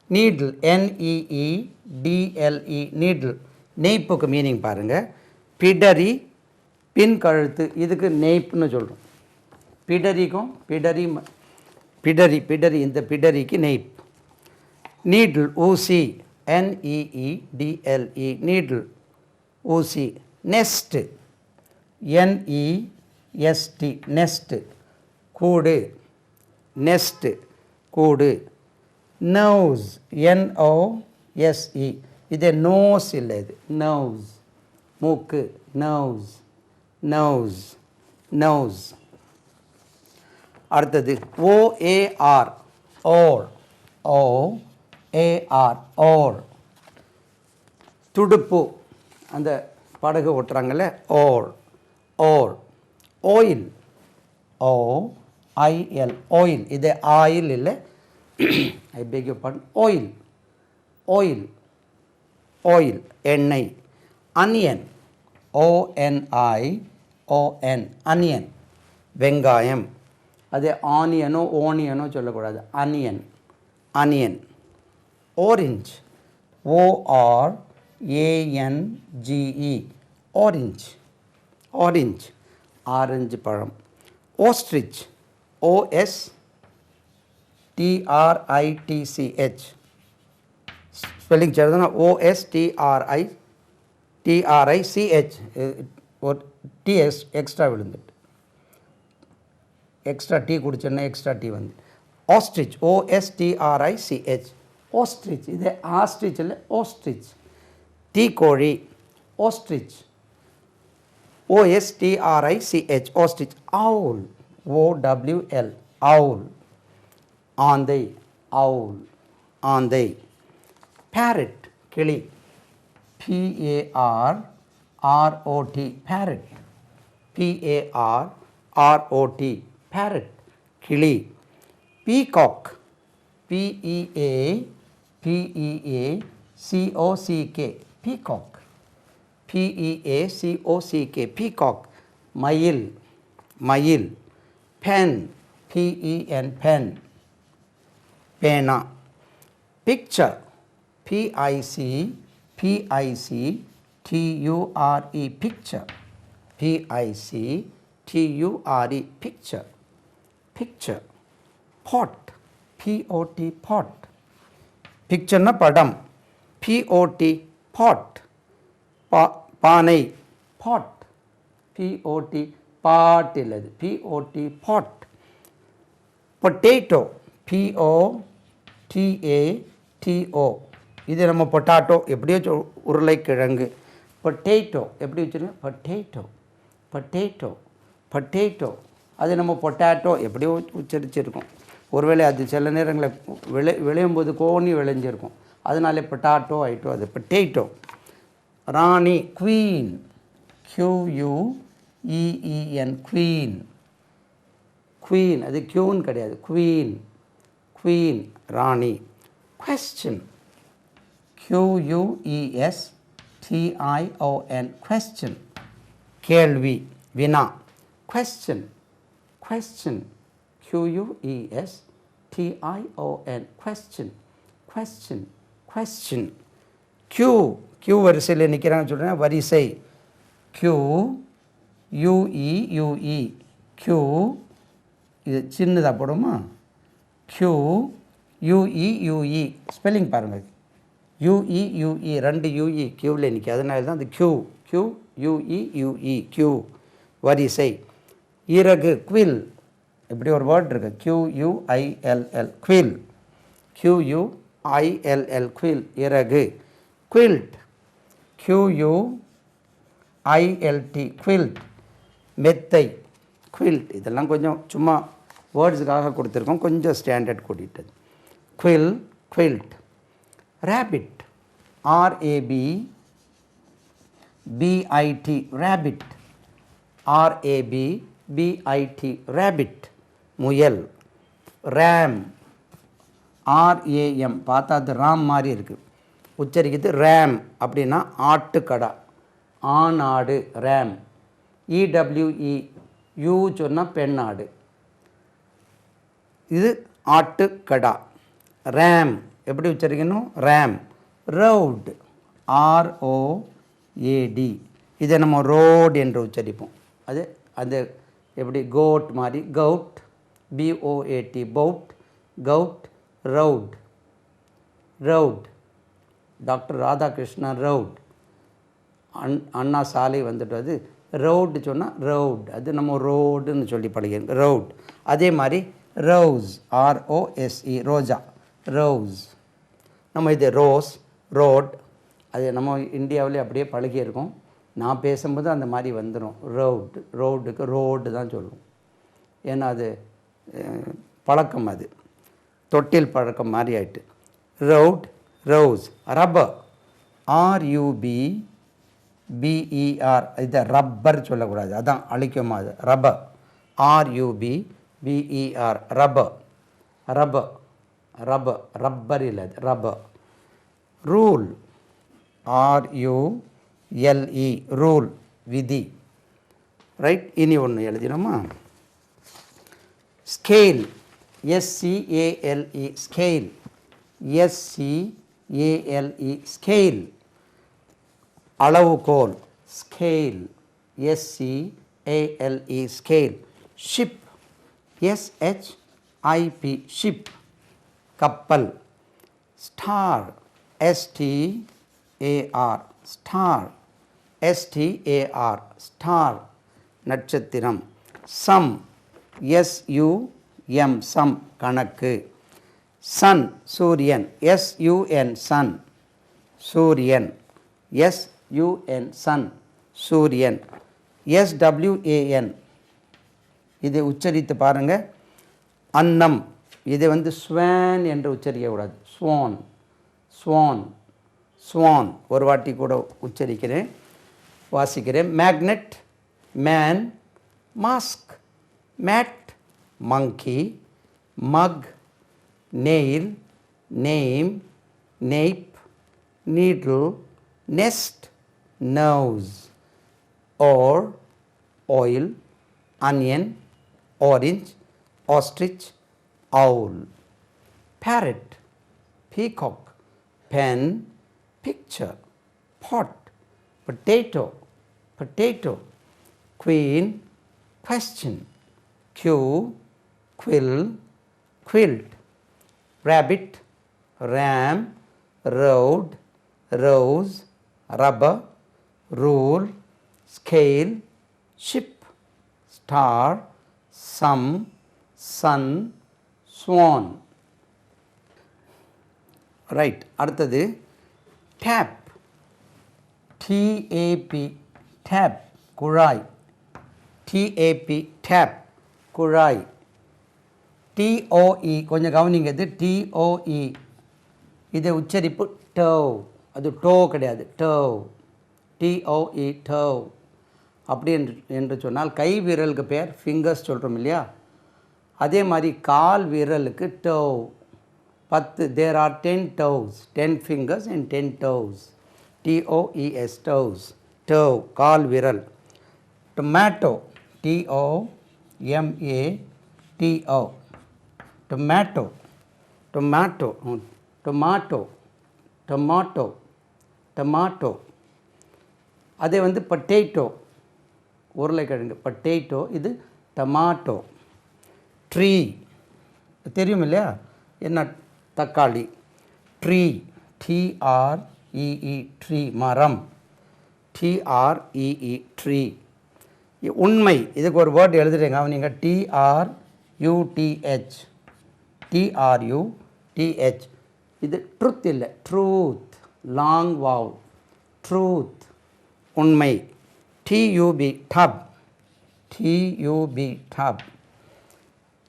Needle NEEDLE needle. நெய்ப்புக்கு மீனிங் பாருங்கள். பிடரி பின் கழுத்து, இதுக்கு நெய்ப்னு சொல்கிறோம். பிடரிக்கும் பிடரி பிடரி இந்த பிடரிக்கு நெய்ப். நீடில் ஊசி NEEDLE நீடில் ஊசி. நெஸ்ட் NEST நெஸ்ட் கூடு. நெஸ்ட் கூடு. நோஸ் NOSE இது நோஸ் இல்லை, இது நோஸ் மூக்கு. Nose nose nose. அடுத்தது OAR ஓர். OAR oar. துடுப்பு அந்த படகு ஓட்டுறாங்கல்ல, oar oar. Oil OIL oil. இது ஆயில் இல்லை, I beg you pardon, oil oil oil எண்ணெய். அனியன் ONION அனியன் வெங்காயம். அது ஆனியனோ ஓனியனோ சொல்லக்கூடாது, onion onion. Orange ORANGE orange orange orange பழம். ஓஸ்ட்ரிச் OSTRITCH ஸ்பெல்லிங் சொல்லுதுன்னா OSTRITCH ஒரு TS எக்ஸ்ட்ரா விழுந்துட்டு, எக்ஸ்ட்ரா டீ குடிச்சோன்னா எக்ஸ்ட்ரா டீ வந்து ஆஸ்ட்ரிச் OSTRICH ஆஸ்ட்ரிச். இது ஆஸ்ட்ரிச் இல்லை, ஆஸ்ட்ரிச். டீ கோழி ostrich OSTRICH ostrich. Owl OWL owl. ஆந்தை அவுல் ஆந்தை. பேரட் கிளி PARROT பேரட் PARROT பேரட் கிளி. Peacock PEACOCK peacock PEACOCK peacock. மயில் மயில். பென் PEN பென் பேனா. Picture PICTURE picture PICTURE picture picture. Pot POT pot. பிக்சர்னா படம், POT பாட் பானை. பாட் POT பாட் இல்லது, POT பாட். Potato POTATO. இது நம்ம பொட்டாட்டோ எப்படியோ உருளைக்கிழங்கு. பொட்டேட்டோ எப்படி வச்சுருங்க, பொட்டேட்டோ பொட்டேட்டோ பொட்டேட்டோ. அது நம்ம பொட்டாட்டோ எப்படியோ உச்சரிச்சிருக்கோம். ஒருவேளை அது சில நேரங்களில் விளையும் போது கோணி விளைஞ்சிருக்கும், அதனால பொட்டாட்டோ ஆயிட்டோ. அது பொட்டேட்டோ. ராணி குவீன் QUEEN குவீன் குவீன். அது க்யூன் கிடையாது, குவீன் குவீன் ராணி. கொஸ்டின் QUESTION கொஸ்டின் கேள்வி வினா. Question question QUESTION question question question. Queue வரிசையில் நிற்கிறாங்கன்னு சொல்கிறேன், வரிசை. QUEUE queue. இது சின்னதாக போடுமா, QUEUE ஸ்பெல்லிங் பாருங்கள், UEUE 2 UE கியூவில் நிற்கி, அதனால தான் அது QUEUE கியூ வரிசை. இறகு குவில். இப்படி ஒரு வேர்ட் இருக்குது, QUILL குவில் QUILL குவில் இறகு. குவில்ட் QUILT குவில்ட் மெத்தை குவில்ட். இதெல்லாம் கொஞ்சம் சும்மா வேர்ட்ஸுக்காக கொடுத்துருக்கோம், கொஞ்சம் ஸ்டாண்டர்ட் கூட்டிகிட்டது. Quill quilt. Rabbit RABBIT rabbit RABBIT rabbit முயல். ரேம் RAM பார்த்தா அது ராம் மாதிரி இருக்குது, உச்சரிக்கிறது ரேம். அப்படின்னா ஆட்டுக்கடா, ஆணாடு ரேம். EWE யூ சொன்னால் பெண்ணாடு, இது ஆட்டுக்கடா. ரேம் எப்படி உச்சரிக்கணும், ரேம். Road ROAD. இதை நம்ம ரோடு என்று உச்சரிப்போம். அது அந்த எப்படி கோட் மாதிரி, goat BOAT boat goat. Road road doctor Radhakrishnan road. Anna Salai வந்துட்டு அது ரோடு சொன்னால் ரவுட், அது நம்ம ரோடுன்னு சொல்லி பழகிருக்கோம், ரவுட். அதே மாதிரி ரோஸ் ROSE ரோஜா ரோஸ். நம்ம இது ரோஸ் ரோட், அது நம்ம இந்தியாவிலே அப்படியே பழகியிருக்கோம். நான் பேசும்போது அந்த மாதிரி வந்துடும், ரோடு. ரோடுக்கு ரோடு தான் சொல்லுவோம், ஏன்னா அது பழக்கம், அது தொட்டில் பழக்கம் மாதிரி ஆயிட்டு. Road rose. ரப்பர் RUBBER, இதை ரப்பர் சொல்லக்கூடாது, அதான் அழிக்குமா அது, rubber. RUBBER, rubber. Rubber rubber rubber இல்லை, ரப்பர். ரூல், RULE, ரூல், விதி. ரைட். இனி ஒன்று எழுதினோமா? Scale, SCALE, scale, SCALE, scale. அளவுகோல், scale, SCALE, scale. Ship, SHIP, ship, கப்பல். Star, STAR, star, STAR, star, நட்சத்திரம். சம், SUM, சம், கணக்கு. சன், சூரியன், SUN, சன், சூரியன், SUN, சன், சூரியன். SWAN, இதை உச்சரித்து பாருங்கள். அன்னம், இதை ஸ்வான் என்று உச்சரிக்கக்கூடாது, ஸ்வான், ஸ்வான், ஸ்வான். ஒரு வாட்டி கூட உச்சரிக்கிறேன், வாசிக்கிறேன். Magnet, man, mask. Mat, monkey. Mug, nail, name, nape, needle, nest, nose. Oar, oil, onion, orange, ostrich, owl. Parrot, peacock. Pen, picture. Pot, potato, potato. Queen, question. Queue, quill, quilt. Rabbit, ram, road, rose, rubber, rule, scale, ship, star, sum, sun, swan. Right. அடுத்தது tape, TAP, tape, குழாய். TAP, tape, குழாய். TOE, கொஞ்சம் கவனிங்க, இது TOE, இதை உச்சரிப்பு tau, அது to கிடையாது, டவ். TOE, tau. அப்படி என்று சொன்னால் கை விரலுக்கு பேர் ஃபிங்கர்ஸ் சொல்கிறோம் இல்லையா, அதே மாதிரி கால் விரலுக்கு tau. 10, there are 10 toes, 10 fingers and 10 toes. TOES, toes, toe, கால் விரல். Tomato, TOMATO, tomato, tomato, tomato, tomato, tomato. அதே பொட்டேட்டோ, உருளைக்கிழங்கு, பொட்டேட்டோ, இது டொமாட்டோ. ட்ரீ, தெரியும் இல்லையா, என்ன, தக்காளி. ட்ரீ, TREE, ட்ரீ, மரம். TREE, tree. உண்மை, இதுக்கு ஒரு வேர்டு எழுதுறீங்க நீங்கள், TRUTH, TRUTH. இது ட்ருத் இல்லை, ட்ரூத், லாங் வாவ், ட்ரூத், உண்மை. TUB, tub, TUB, tub.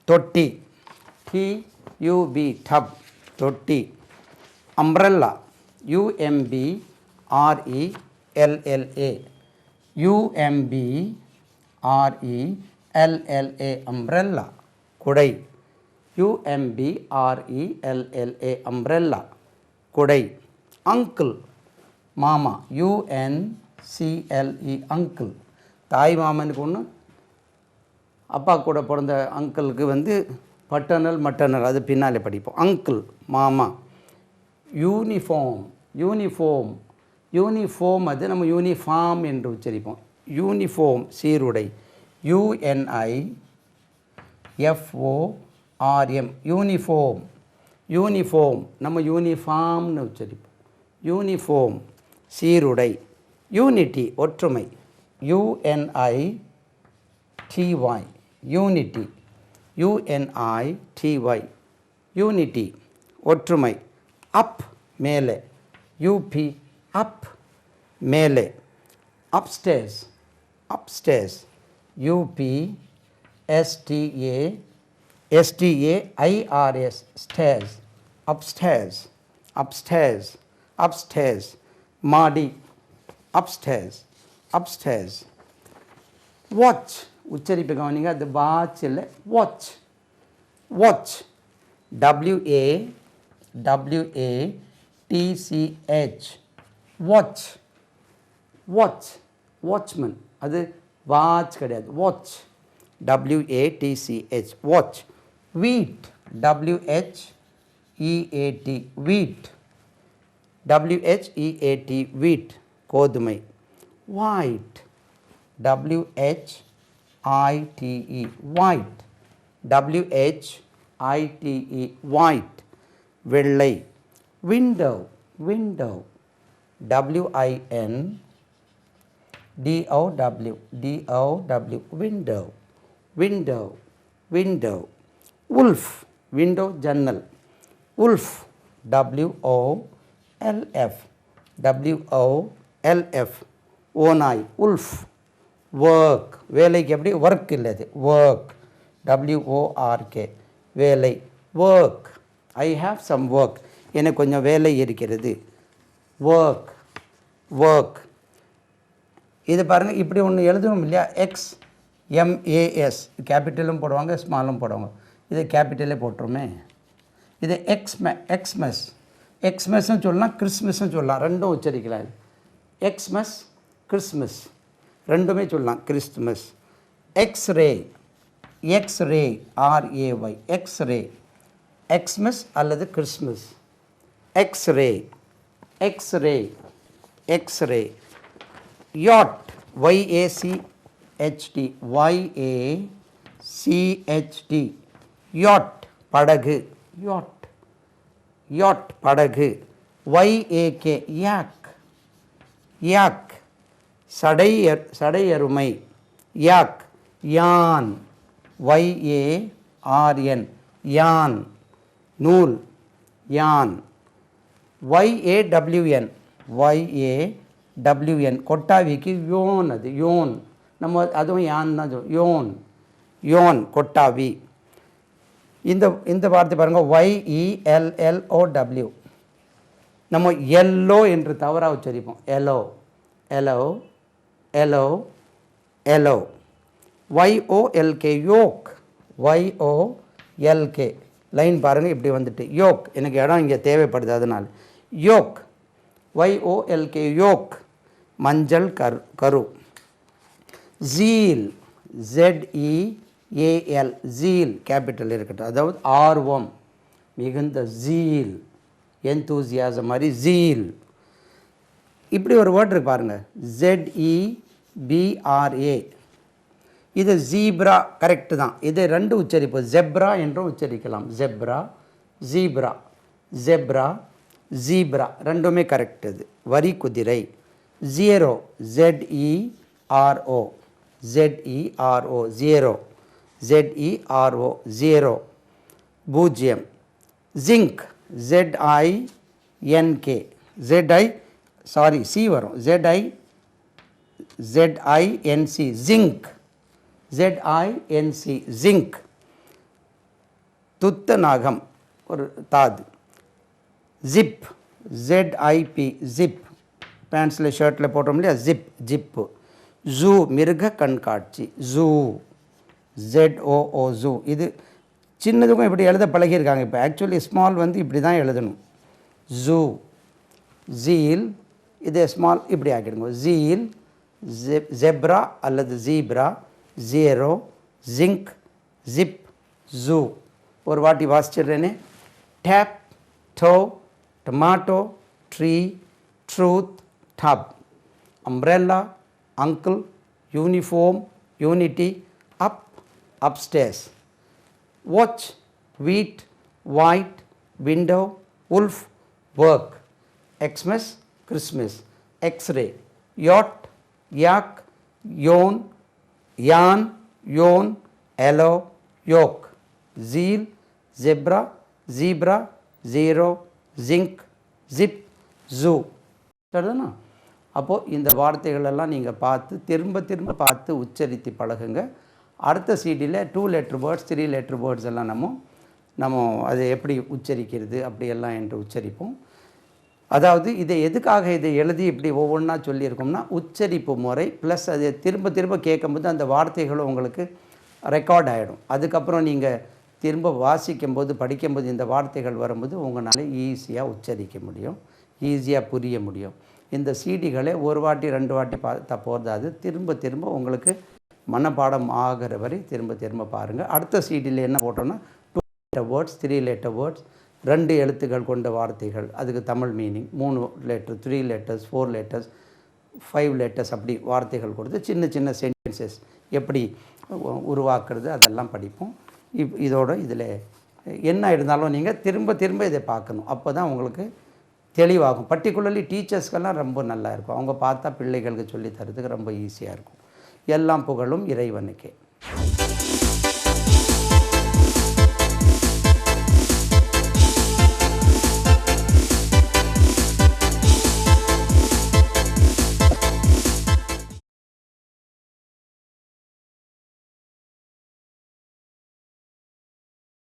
தொட்டி, TUB, டப், தொட்டி. அம்ப்ரெல்லா, UMBRELLA, UMBRELLA, அம்ப்ரெல்லா, குடை. UMBRELLA, அம்ப்ரெல்லா, குடை. அங்கிள், மாமா. UNCLE, uncle. தாய் மாமனுக்கு ஒன்று, அப்பா கூட பிறந்த அங்கிளுக்கு பட்டர்னல் மட்டர்னல், அது பின்னாலே படிப்போம். அங்கிள், மாமா. யூனிஃபார்ம், யூனிஃபார்ம், யூனிஃபார்ம், அது நம்ம யூனிஃபார்ம் என்று உச்சரிப்போம். யூனிஃபார்ம், சீருடை. UNIFORM, யூனிஃபார்ம், யூனிஃபார்ம், நம்ம யூனிஃபார்ம்னு உச்சரிப்போம். யூனிஃபார்ம், சீருடை. யூனிட்டி, ஒற்றுமை. UNITY, unity. UNITY, யூனிட்டி, ஒற்றுமை. அப், மேலே. UP, அப், மேலே. Upstairs, upstairs. UP STAIRS, stairs. Upstairs, upstairs, upstairs. மாடி, upstairs, upstairs. Watch, உச்சரிப்பு கவனிங்க, அது வாட்ச் இல்லை, watch, watch, WAWATCH, watch, watch, watchman, அது வாட்ச் கிடையாது, watch, WATCH, watch. Wheat, WHEAT, wheat, WHEAT, wheat, கோதுமை. White, WHITE, white, WHITE, white, வெள்ளை. Window, window, WINDOW, window, window, window. Wolf, window, ஜன்னல். Wolf, WOLF, WOLF, ஓநாய். Wolf. Work, வேலைக்கு எப்படி, work இல்லை அது, work, WORK, வேலை. Work, I have some work, எனக்கு கொஞ்சம் வேலை இருக்கிறது. Work, work. இது பாருங்கள், இப்படி ஒன்று எழுதணும் இல்லையா, XMAS, கேபிட்டலும் போடுவாங்க ஸ்மாலும் போடுவாங்க, இது கேபிட்டலே போட்டுருமே. இது எக்ஸ்மஸ், எக்ஸ்மஸ்ன்னு சொல்லலாம், கிறிஸ்மஸ்ன்னு சொல்லலாம், ரெண்டும் உச்சரிக்கலாம். எக்ஸ்மஸ், கிறிஸ்மஸ் ரெண்டுமே சொல்லலாம், Christmas. X ray, x ray, RAY, x ray, எக்ஸ்மஸ் அல்லது Christmas. X ray, x ray, x ray. Yard, YACHT, YACHT, yard, படகு. யாட், யாட், படகு. YAK, யாக், யாக், சடையருமை. யாக். யான், YARN, யான், நூல். யான். YAWN, YAWN, கொட்டாவிக்கு யோன், அது யோன், நம்ம அதுவும் யான் தான் சொல்லுவோம், யோன், யோன், கொட்டாவி. இந்த வார்த்தை பாருங்கள், YELLOW, நம்ம எல்லோ என்று தவறாக உச்சரிப்போம், alloy, alloy, alloy, alloy. YOLK, yoke, YOLK, line பாருங்கள் இப்படி வந்துட்டு, யோக், எனக்கு இடம் இங்கே தேவைப்படுது அதனால், யோக், YOLK, யோக், மஞ்சள் கரு. ஜீல், ZEAL, ஜீல், கேபிட்டல் இருக்கட்டும், அதாவது ஆர்வம், மிகுந்த. ஜீல், எந்தூசியாசம் மாதிரி, ஜீல். இப்படி ஒரு வேர்ட் இருக்கு பாருங்கள், ZEBRA, இது ஜீப்ரா, கரெக்டு தான். இது ரெண்டு உச்சரிப்பு, ஜெப்ரா என்றும் உச்சரிக்கலாம், ஜெப்ரா, ஜீப்ரா, ஜெப்ரா, ஜீப்ரா ரெண்டுமே கரெக்ட். இது வரி குதிரை. Zero, ZERO, ZERO, zero, ZERO, zero, பூஜ்ஜியம். ஜிங்க், ZINK, C வரும், ZINC, ஜிங்க், ZINC, ஜிங்க். துத்தநாகம், ஒரு தாது. ஜிப், ZIP, ஜிப், பேண்ட்ஸில் ஷர்ட்டில் போட்டோம் இல்லையா, ஜிப், ஜிப்பு. ஜூ, மிருக கண்காட்சி, ஜூ, ZOO, ஜூ. இது சின்னதுக்கும் இப்படி எழுத பழகியிருக்காங்க இப்போ, ஆக்சுவலி ஸ்மால் வந்து இப்படி தான் எழுதணும், ஜூ. ஜீல், இது ஸ்மால் இப்படி ஆக்கிடுங்க, ஜீல், ஜெப்ரா அல்லது zebra, zero, zinc, zip, zoo. ஒரு வாட்டி வாசிச்சிடுறேனே. Tape, toe, tomato, tree, truth, tub. Umbrella, uncle, uniform, unity, up, upstairs. Watch, wheat, white, window, wolf, work. Xmas, Christmas. X-ray, yacht, yak, yawn, yarn, yawn, yellow, yolk. Zeal, zebra, zebra, zero, zinc, zip, zoo. சரிதானா? அப்போது இந்த வார்த்தைகளெல்லாம் நீங்கள் பார்த்து திரும்ப திரும்ப பார்த்து உச்சரித்து பழகுங்க. அடுத்த சிடியில் 2 letter வேர்ட்ஸ் 3 letter வேர்ட்ஸ் எல்லாம் நம்ம அதை எப்படி உச்சரிக்கிறது அப்படியெல்லாம் என்று உச்சரிப்போம். அதாவது இதை எழுதி இப்படி ஒவ்வொன்றா சொல்லியிருக்கோம்னா, உச்சரிப்பு முறை ப்ளஸ் அதை திரும்ப திரும்ப கேட்கும்போது அந்த வார்த்தைகளும் உங்களுக்கு ரெக்கார்ட் ஆகிடும். அதுக்கப்புறம் நீங்கள் திரும்ப வாசிக்கும்போது, படிக்கும்போது இந்த வார்த்தைகள் வரும்போது உங்களால் ஈஸியாக உச்சரிக்க முடியும், ஈஸியாக புரிய முடியும். இந்த சிடிகளை ஒரு வாட்டி 2 வாட்டி பார்த்தா போதாது, திரும்ப திரும்ப உங்களுக்கு மனப்பாடம் ஆகிற வரை திரும்ப திரும்ப பாருங்கள். அடுத்த சிடியில் என்ன போட்டோன்னா 2 letter வேர்ட்ஸ், 3 letter வேர்ட்ஸ், 2 எழுத்துக்கள் கொண்ட வார்த்தைகள், அதுக்கு Tamil meaning, 3 letter, 3 letters, 4 letters, 5 letters அப்படி வார்த்தைகள் கொடுத்து சின்ன சின்ன சென்டென்சஸ் எப்படி உருவாக்குறது அதெல்லாம் படிப்போம். இதோட இதில் என்ன இருந்தாலும் நீங்கள் திரும்ப திரும்ப இதை பார்க்கணும். அப்போ தான் உங்களுக்கு தெளிவாகும். பர்டிகுலர்லி டீச்சர்ஸ்க்கெல்லாம் ரொம்ப நல்லா இருக்கும். அவங்க பார்த்தா பிள்ளைகளுக்கு சொல்லி தரதுக்கு ரொம்ப ஈஸியாக இருக்கும். எல்லாம் புகழும் இறைவனுக்கே.